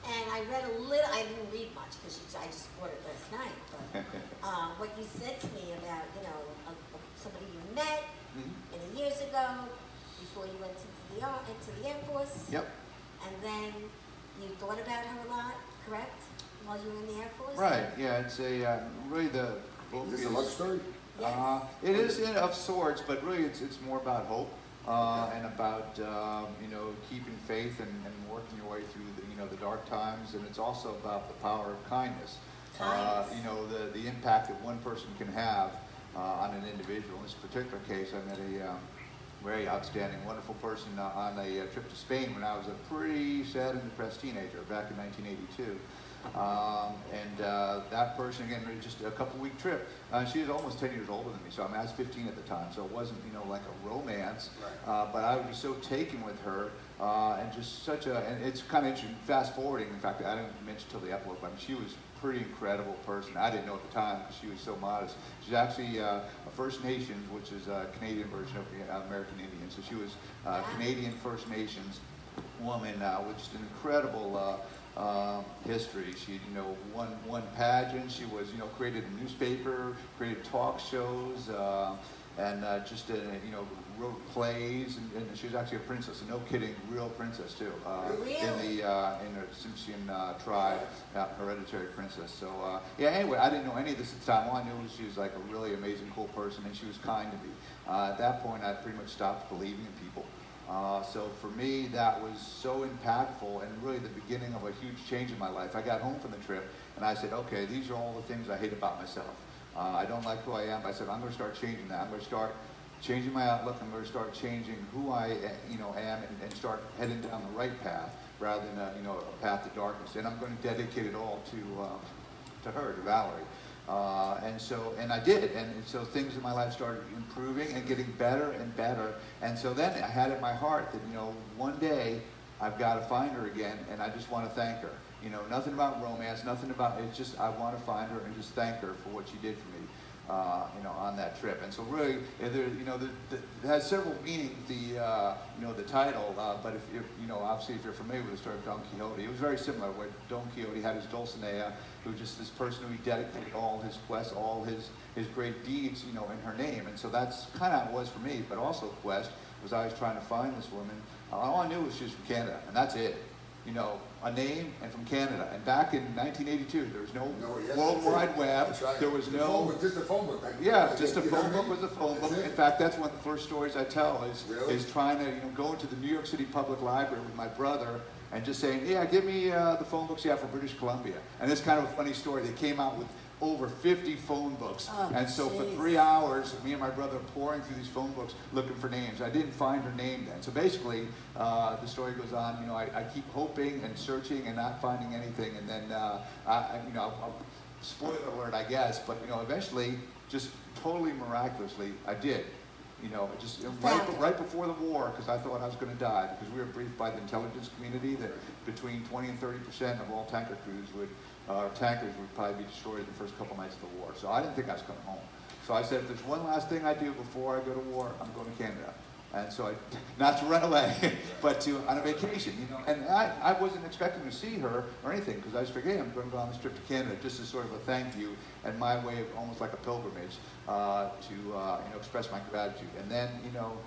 And I read a little. I didn't read much because I just bought it last night. But what you said to me about, you know, somebody you met many years ago before you went into the Air Force. Yep. And then you thought about her a lot, correct? While you were in the Air Force. Right. Yeah. It's a really the book Is this a love story? Yes. It is of sorts, but really it's more about hope and about you know, keeping faith and working your way through the dark times, and it's also about the power of kindness. Kindness. You know, the impact that one person can have on an individual. In this particular case, I met a very outstanding, wonderful person on a trip to Spain when I was a pretty sad and depressed teenager back in 1982. That person, again, just a couple-week trip. She was almost 10 years older than me, so I was 15 at the time, so it wasn't, you know, like a romance. Right. But I was so taken with her, and just such a, and it's kind of interesting, fast forwarding, in fact, I didn't mention till the epilogue, but I mean, she was a pretty incredible person. I didn't know at the time because she was so modest. She's actually a First Nations, which is a Canadian version of the American Indian. So she was Canadian First Nations woman with just an incredible history. She, you know, won pageants. She was, you know, created a newspaper, created talk shows, and just, you know, wrote plays. And she was actually a princess, and no kidding, real princess too. In the Simpson tribe, hereditary princess. So yeah. Anyway, I didn't know any of this at the time. All I knew was she was like a really amazing, cool person, and she was kind to me. At that point, I pretty much stopped believing in people. So for me, that was so impactful and really the beginning of a huge change in my life. I got home from the trip and I said, okay, these are all the things I hate about myself. I don't like who I am. I said, I'm going to start changing that. I'm going to start changing my outlook. I'm going to start changing who I am and start heading down the right path rather than a path to darkness. And I'm going to dedicate it all to her, to Valerie. And I did, and so things in my life started improving and getting better and better. And so then I had it in my heart that, you know, one day I've got to find her again, and I just want to thank her. You know, nothing about romance, nothing about, it's just I want to find her and just thank her for what she did for me, you know, on that trip. And so really, it has several meanings, the title, but if you know, obviously if you're familiar with the story of Don Quixote, it was very similar, where Don Quixote had his Dulcinea, who was just this person who he dedicated all his quests, all his great deeds, you know, in her name. And so that's kind of how it was for me, but also Quest was I was trying to find this woman. All I knew was she was from Canada, and that's it. You know, a name and from Canada. And back in 1982, there was no World Wide Web. That's right. There was The no... phone book, just a phone book. Right? Yeah, just a You know phone what I book mean? was a phone book. That's it. In fact, that's one of the first stories I tell is Really? is trying to, you know, go into the New York City Public Library with my brother and just saying, yeah, give me the phone books you have for British Columbia. And it's kind of a funny story. They came out with over 50 phone books. Oh, and so for geez. 3 hours, me and my brother pouring through these phone books looking for names. I didn't find her name then. So basically, the story goes on, you know, I keep hoping and searching and not finding anything. And then, spoiler alert, I guess, but, you know, eventually, just totally miraculously, I did You know, just Found it. right before the war, because I thought I was going to die, because we were briefed by the intelligence community that between 20 and 30% of all tanker crews tankers would probably be destroyed in the first couple nights of the war. So I didn't think I was coming home. So I said, if there's one last thing I do before I go to war, I'm going to Canada. And so not to run away, but on a vacation, you know. And I wasn't expecting to see her or anything, because I just figured, hey, I'm going to go on this trip to Canada just as sort of a thank you and my way of almost like a pilgrimage to you know, express my gratitude. And then, you know,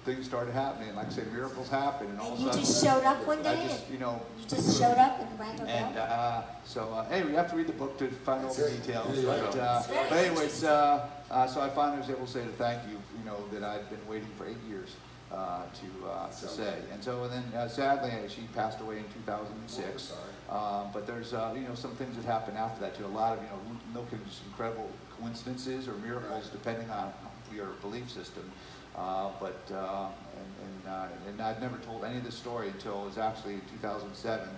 things started happening. Like I say, miracles happen, and all of a sudden, you just showed up one day. I just, you know, You just showed up and rang a bell. and so anyway, you have to read the book to find all the details. Yeah. But anyways, so I finally was able to say to thank you, you know, that I'd been waiting for 8 years to say. And so then sadly, she passed away in 2006. But there's you know, some things that happened after that too. A lot of, you know, no just incredible coincidences or miracles depending on your belief system. And I'd never told any of this story until it was actually in 2007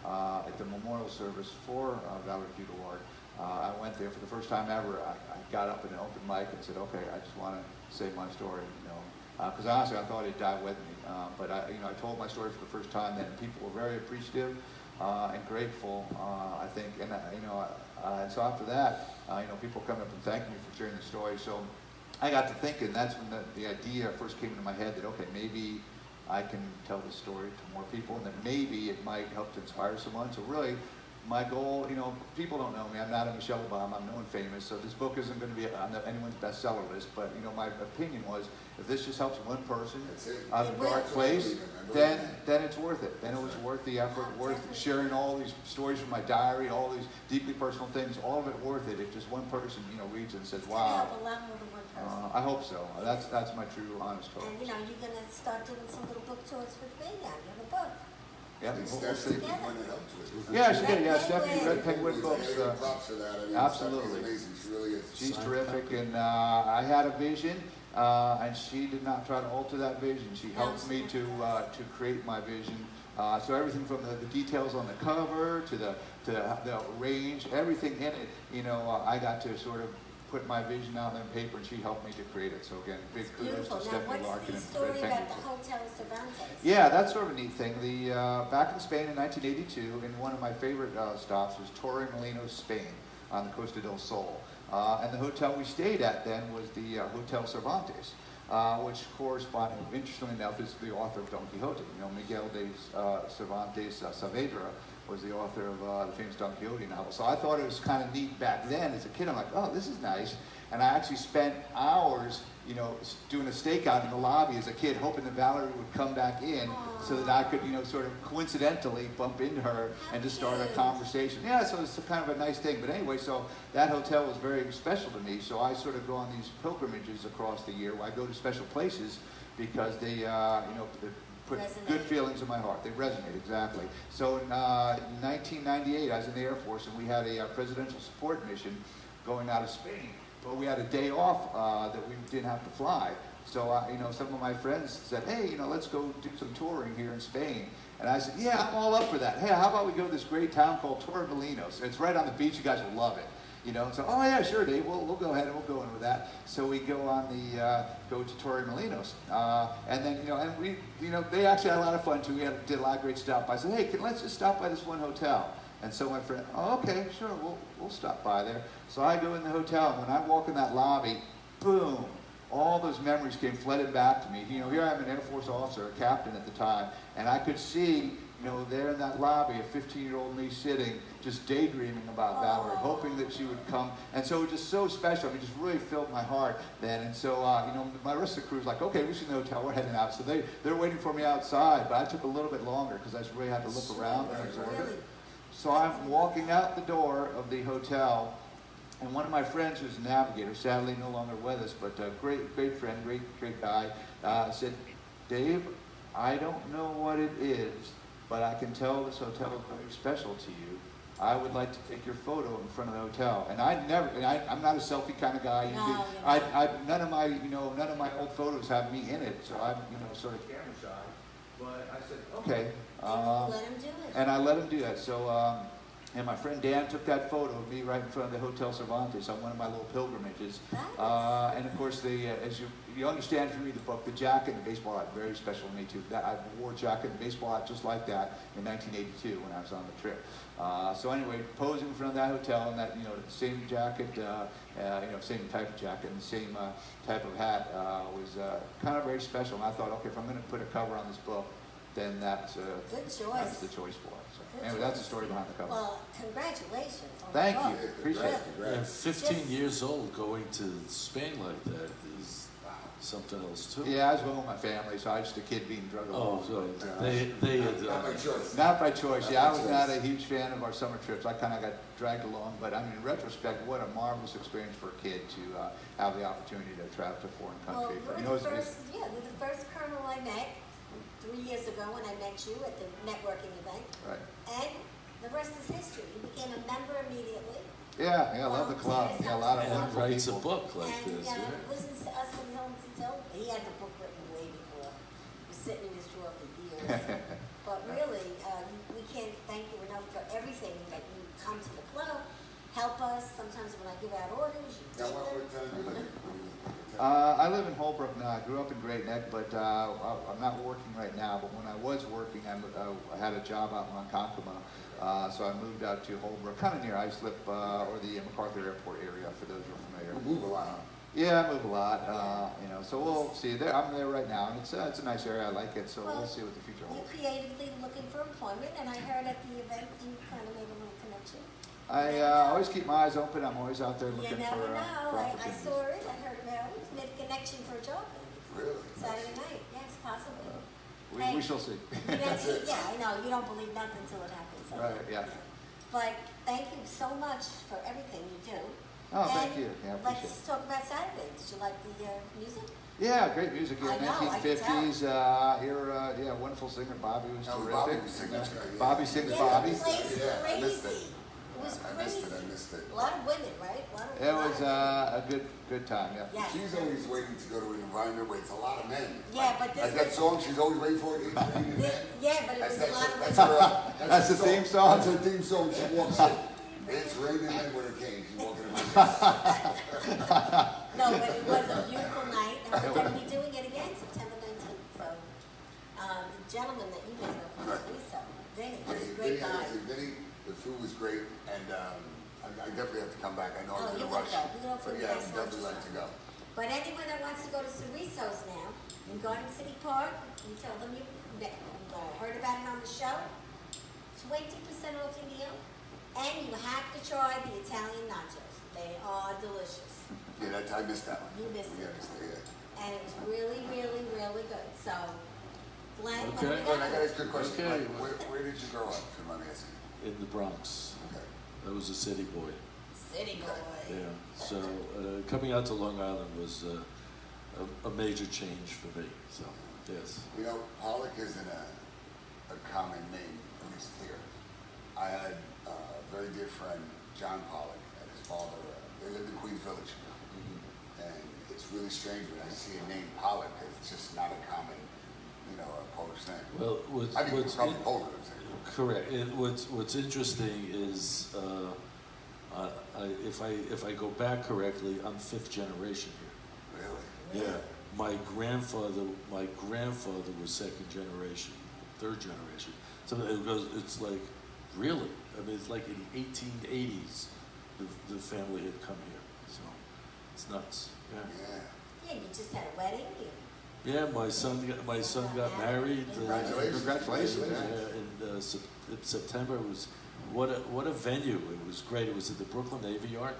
at the memorial service for Valerie Dudaward. I went there for the first time ever. I got up in an open mic and said, okay, I just want to say my story, you know, because honestly I thought he'd die with me. But you know, I told my story for the first time then, and people were very appreciative and grateful, I think. And you know, and so after that, you know, people come up and thank me for sharing the story. So I got to thinking, that's when the idea first came into my head that, okay, maybe I can tell this story to more people, and then maybe it might help to inspire someone. So really, my goal, you know, people don't know me. I'm not a Michelle Obama. I'm no one famous. So this book isn't going to be on anyone's bestseller list. But, you know, my opinion was, if this just helps one person out of a dark place, then it's worth it. Then it was worth the effort, worth sharing all these stories from my diary, all these deeply personal things, all of it worth it if just one person, you know, reads it and says, wow. Help a lot more than one person. I hope so. That's my true, honest hope. And you know, you're gonna start doing some little book tours with me now. You have a book. Yeah, And we'll see. Stephanie pointed out to it. Yeah, she did. Yeah, Red Stephanie, Penguin. Red Penguin Books. Props for that. I mean, Absolutely. Stephanie's amazing. She really is. She's terrific, and I had a vision, and she did not try to alter that vision. She helped me to create my vision. So everything from the details on the cover to the range, everything in it, you know, I got to sort of put my vision out on paper, and she helped me to create it. So again, big kudos Beautiful. to Now, Stephanie what's Larkin the and story Red about Penguin. the Hotel Cervantes? Yeah, that's sort of a neat thing. Back in Spain in 1982, and one of my favorite stops was Torremolinos, Spain, on the Costa del Sol. And the hotel we stayed at then was the Hotel Cervantes, which corresponded, interestingly enough, is the author of Don Quixote. You know, Miguel de Cervantes Saavedra was the author of the famous Don Quixote novel. So I thought it was kind of neat back then as a kid. I'm like, oh, this is nice. And I actually spent hours, you know, doing a stakeout in the lobby as a kid, hoping that Valerie would come back in so that I could, you know, sort of coincidentally bump into her and just start a conversation. Yeah, so it's kind of a nice thing. But anyway, so that hotel was very special to me. So I sort of go on these pilgrimages across the year where I go to special places because they, you know, put good feelings in my heart. They resonate, exactly. So in 1998, I was in the Air Force, and we had a presidential support mission going out of Spain. But we had a day off that we didn't have to fly. So, you know, some of my friends said, hey, you know, let's go do some touring here in Spain. And I said, yeah, I'm all up for that. Hey, how about we go to this great town called Torremolinos? It's right on the beach. You guys will love it. You know, so, oh yeah, sure, Dave, we'll go ahead and we'll go in with that. So we go on go to Torremolinos. And then, you know, and we, you know, they actually had a lot of fun too. We did a lot of great stuff. I said, hey, let's just stop by this one hotel. And so my friend, oh, okay, sure, we'll stop by there. So I go in the hotel, and when I walk in that lobby, boom, all those memories came flooding back to me. You know, here I'm an Air Force officer, a captain at the time, and I could see, you know, there in that lobby, a 15-year-old me sitting, just daydreaming about Valerie, hoping that she would come. And so it was just so special. I mean, it just really filled my heart then. And so, you know, my rest of the crew was like, okay, we're in the hotel, we're heading out. So they're waiting for me outside, but I took a little bit longer because I just really had to look around and absorb it. So I'm walking out the door of the hotel, and one of my friends who's a navigator, sadly no longer with us, but a great friend, great guy, said, Dave, I don't know what it is, but I can tell this hotel is very special to you. I would like to take your photo in front of the hotel. And I'm not a selfie kind of guy. None of my old photos have me in it, so I'm, you know, sort of camera shy. But I said, okay. Let him do it. And I let him do that. So And my friend Dan took that photo of me right in front of the Hotel Cervantes on one of my little pilgrimages. Nice. And of course, as you understand from reading the book, the jacket and the baseball hat very special to me too. I wore a jacket and baseball hat just like that in 1982 when I was on the trip. So anyway, posing in front of that hotel and that, you know, the same jacket, same type of jacket and the same type of hat was kind of very special. And I thought, okay, if I'm going to put a cover on this book, then that's Good choice. That's the choice for it. So Good anyway, choice. that's the story behind the cover. Well, congratulations. On Thank the you. book. Appreciate it. And Congrats. 15 years old going to Spain like that is something else too. Yeah, I was home with my family, so I was just a kid being drugged along. Oh, so but, they had, Not by choice. not by choice. Yeah, I Not was by not choice. a huge fan of our summer trips. I kind of got dragged along, but I mean, in retrospect, what a marvelous experience for a kid to have the opportunity to travel to a foreign Well, country. you're You know, the first, you're the first colonel I met 3 years ago when I met you at the networking event. right. And the rest is history. You became a member immediately. Yeah, I love the club. Yeah, a lot of and wonderful writes a people. book like And this. listens to us when he owns until he had the book written way before. It was sitting in his drawer for years. But really, we can't thank you enough for everything that you come to the club, help us. Sometimes when I give out orders, you Now, take what them. time you live? I live in Holbrook now. I grew up in Great Neck, but I'm not working right now. But when I was working, I had a job out in Ronkonkoma. So I moved out to Holbrook, kind of near Islip or the MacArthur Airport area, for those who are familiar. You move a lot. Yeah, I move a lot. So we'll see. I'm there right now, and it's a nice area. I like it. So Well, we'll see what the future You're holds. creatively looking for employment, and I heard at the event you kind of made a little connection. I always keep my eyes open. I'm always out there You looking never for know. I opportunities. saw it. I heard about it. Made a connection for a job Really? Saturday night. Yes, possibly. We shall see. Yeah, I know. You don't believe nothing until it happens. So, Right, yeah. But thank you so much for everything you do. Oh, thank And you. Yeah, I appreciate let's it. talk about Saturday. Did you like the music? Yeah, great music here. I know, I can 1950s era. Yeah, wonderful singer. Bobby was Oh, terrific. Bobby was singing, that's right, yeah. Bobby sings Yeah, Bobby. the place Yeah, I missed crazy. it. It was I crazy. missed it. A lot of women, right? A lot of, It was a good time. Yeah. Yes. She's always waiting to go to an environment where it's a lot of men. Yeah, but this Like that was- song, she's always waiting for it. It's raining men. Yeah, but it was a lot of That's women. her. That's the theme song? That's her theme song. She walks in. It's raining men with her cane. She's walking in with her No, but it was a beautiful night, and we're going to be doing it again September 19th. So, the gentleman that you met up with, Lisa, Vinny, was a great guy. Vinny, the food was great, and I definitely have to come back. I know Oh, I'm in you a rush. can go. You can go for But the yeah, nice I'd definitely lunch or like to go. But anyone that wants to go to Cerritos now, in Garden City Park, you tell them you heard about it on the show, 20% off your meal, and you have to try the Italian nachos. They are delicious. Yeah, I missed that one. You missed Yeah, it. I missed it, yeah. And it was really, really, really good. So, Glenn, Okay. let me Oh, and I got know. a good question. Okay. Where did you grow up, if you mind me asking? In the Bronx. Okay. I was a city boy. City boy. Yeah. So coming out to Long Island was a major change for me. So yes. You know, Pollock isn't a common name, at least here. I had a very dear friend, John Pollock, and his father, they lived in Queens Village. And it's really strange when I see a name Pollock, because it's just not a common, Polish name. Well, I mean, it's probably Polish, I'm saying. correct. What's interesting is if I go back correctly, I'm fifth generation here. Really? Yeah. My grandfather was second generation, third generation. So it's like, really? I mean, it's like in the 1880s, the family had come here. So it's nuts. Yeah. Yeah. Yeah, you just had a wedding. Yeah, my son got married. Congratulations. Congratulations. Yeah, in September. It was what a venue. It was great. It was at the Brooklyn Navy Yard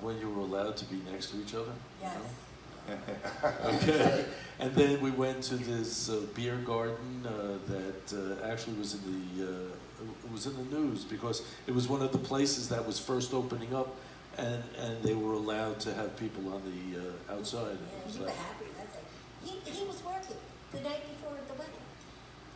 when you were allowed to be next to each other. Yes. You know? Okay. And then we went to this beer garden that actually was in the news because it was one of the places that was first opening up, and they were allowed to have people on the outside. It Yeah, was you were like, happy. That's it. He was working the night before the wedding.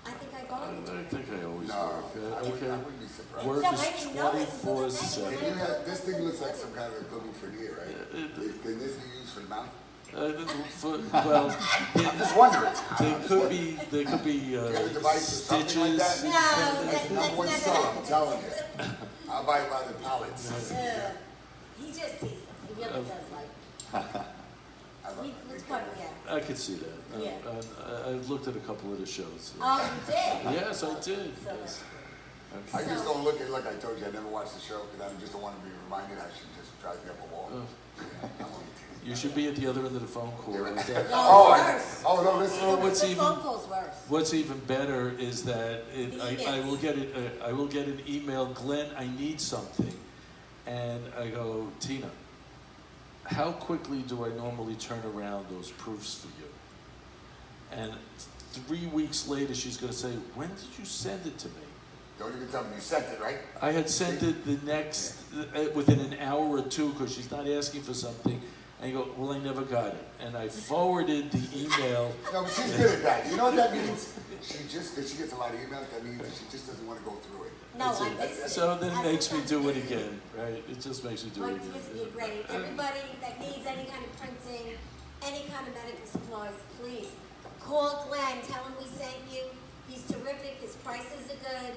I think I got it. I think I always No, work. I Okay. wouldn't be surprised. Work No, I is didn't know it until the 24/7. night. Can you have, this thing looks like some kind of equipment for the ear, right? Can this be used for the mouth? Well, I'm just wondering. there could be have a device or something like stitches. that? No, That's not one cell, I'm telling you. I'll buy it by the pallets. He just sees them. He really does like Which part, yeah. I could see that. Yeah. I've looked at a couple of the shows. Oh, you did? Yes, I did. So Yes. I just don't look at it like I told you. I never watched the show because I just don't want to be reminded. I should just drive me up a wall. Oh. Yeah, I'm only teasing. You should be at the other end of the phone call. Yeah, right. Like that. Worse. No, listen. Oh, what's The even phone call's worse. What's even better is that I will Emails. get it. I will get an email, Glenn. I need something, and I go, Tina. How quickly do I normally turn around those proofs for you? And 3 weeks later, she's going to say, when did you send it to me? Don't even tell me you sent it, right? I had sent it the next, within an hour or two, because she's not asking for something. And you go, well, I never got it. And I forwarded the email. No, but she's good at that. You know what that means? She just, because she gets a lot of emails, that means that she just doesn't want to go through it. No, I listen. So then it makes me do it Listen. again, right? It just makes me do it again. You're great. Everybody that needs any kind of printing, any kind of medical supplies, please call Glenn. Tell him we sent you. He's terrific. His prices are good.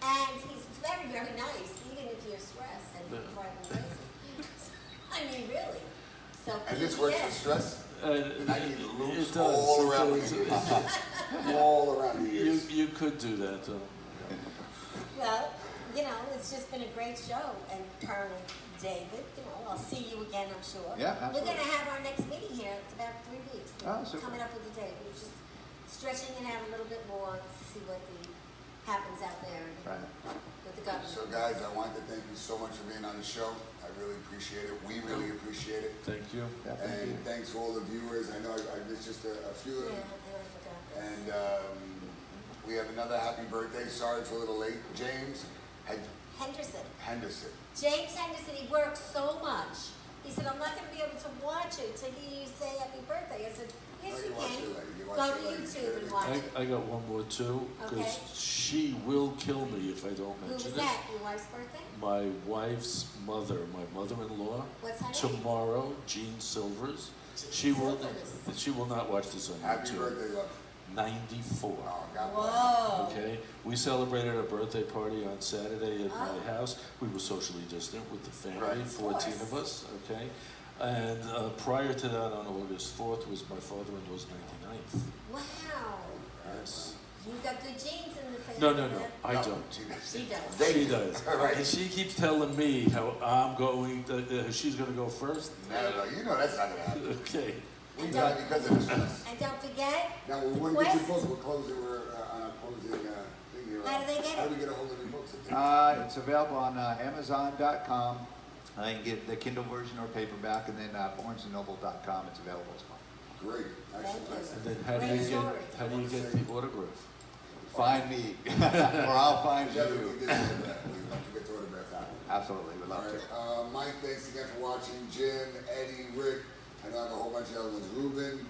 And he's very, very nice, even if you're stressed and you're driving crazy. I mean, really. So And this works for yes. stress? And I need loops It does. all It around the does. ears. All around the ears. You could do that, though. Well, you know, it's just been a great show. And Colonel David, you know, I'll see you again, I'm sure. Yeah, We're absolutely. going to have our next meeting here. It's about 3 weeks. Oh, super. Coming up with a date. We're just stretching it out a little bit more to see what happens out there Right. with the government. So guys, I want to thank you so much for being on the show. I really appreciate it. We really appreciate it. Thank you. Yeah, thank And you. thanks for all the viewers. I know I missed just a few of Yeah, them. I forgot. And we have another happy birthday. Sorry for a little late. James Henderson. Henderson. James Henderson, he worked so much. He said, I'm not going to be able to watch it to hear you say happy birthday. I said, yes, No, you you watch can. it later. You watch Go it to later. YouTube and watch it. I got one more, too, because Okay. she will kill me if I don't Who mention was it. that? Your wife's birthday? My wife's mother, my mother-in-law, What's her name? tomorrow, Jean Silvers. Jean Silvers. She will not watch this on Happy YouTube. birthday, love. 94. Oh, God bless. Whoa. Okay, we celebrated a birthday party on Saturday at my Oh. house. We were socially distant with the family, Right. 14 of us, okay? And prior to that, on August 4th, was my father-in-law's 99th. Wow. Yes. You've got good genes in the family. No, I No, don't. she does. She does. They She do. does. Right. And she keeps telling me how I'm going, she's going to go first. No, you know that's not going to happen. Okay. We got it because of the stress. And don't forget, Now, we want to get your book. We're closing. We're on our closing thing here. How do they get How it? do we get a hold of your books? It's available on Amazon.com. I can get the Kindle version or paperback, and then BarnesandNoble.com. It's available as well. Great. Thank Excellent. you. excellent. And then how do you get the autograph? Find me, or I'll find Definitely you. did that. We want to get to autograph out. Absolutely, we'd All love to. right. Mike, thanks again for watching. Jim, Eddie, Rick. I know I have a whole bunch of other ones. Ruben,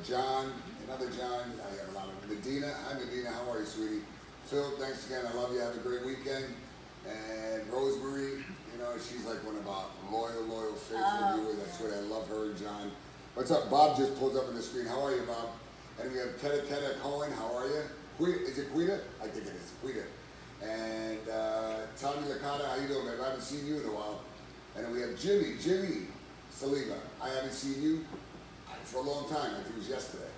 John, another John. I have a lot of Medina. Hi, Medina. How are you, sweetie? Phil, thanks again. I love you. Have a great weekend. And Rosemary, you know, she's like one of our loyal, faithful viewers. I swear I love her and John. What's up? Bob just pulls up on the screen. How are you, Bob? And we have Teta Cohen. How are you? Is it Quita? I think it is. Quita. And Tommy Licata, how you doing, man? I haven't seen you in a while. And then we have Jimmy Saliba. I haven't seen you for a long time. I think it was yesterday.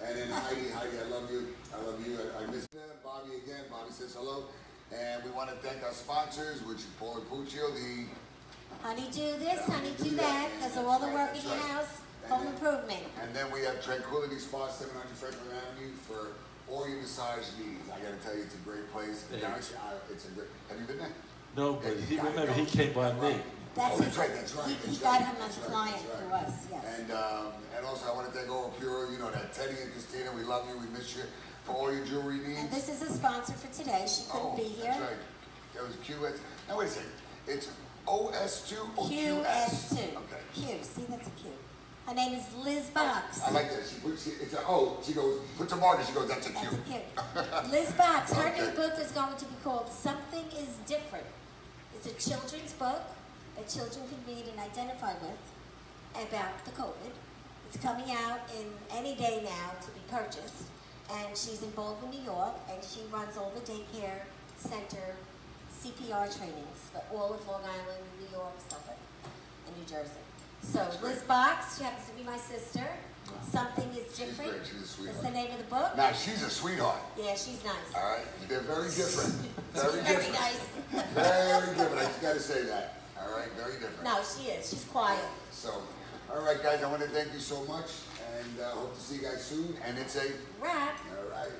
And then Heidi, I love you. I miss them. Bobby again. Bobby says hello. And we want to thank our sponsors, which is Paul and Puccio, the honey do this, honey do that. Does all the work in your house. Home improvement. And then we have Tranquility Spa, 700 Franklin Avenue for all your massage needs. I got to tell you, it's a great place. Yeah. It's a great. Have you been there? No, but remember, he came by me. That's That's right. That's right. He that's got right, him as that's a right, client that's through right. us, yes. And also I want to thank Oral Pure. You know that Teddy and Christina. We love you. We miss you for all your jewelry needs. And this is a sponsor for today. She couldn't be here. That's right. That was QS. Now wait a second. It's OS2 or QS? QS2. Okay. Q. See, that's a Q. Her name is Liz Box. I like that. It's a O. She goes, puts a marker. She goes, that's a Q. That's a Q. Liz Box. Her new Okay. book is going to be called Something is Different. It's a children's book that children can read and identify with about the COVID. It's coming out in any day now to be purchased. And she's in Baldwin, New York, and she runs all the daycare center, CP CPR trainings for all of Long Island, New York, Suffolk, and New Jersey. So Liz Box, she happens to be my sister. Something is She's different. great. She's a sweetheart. That's the name of the book. Now, she's a sweetheart. Yeah, she's nice. All right? They're very different. Very Very different. nice. Very different. I just got to say that. All right? Very different. No, she is. She's quiet. So, all right, guys, I want to thank you so much, and hope to see you guys soon. And it's a Wrap. all right.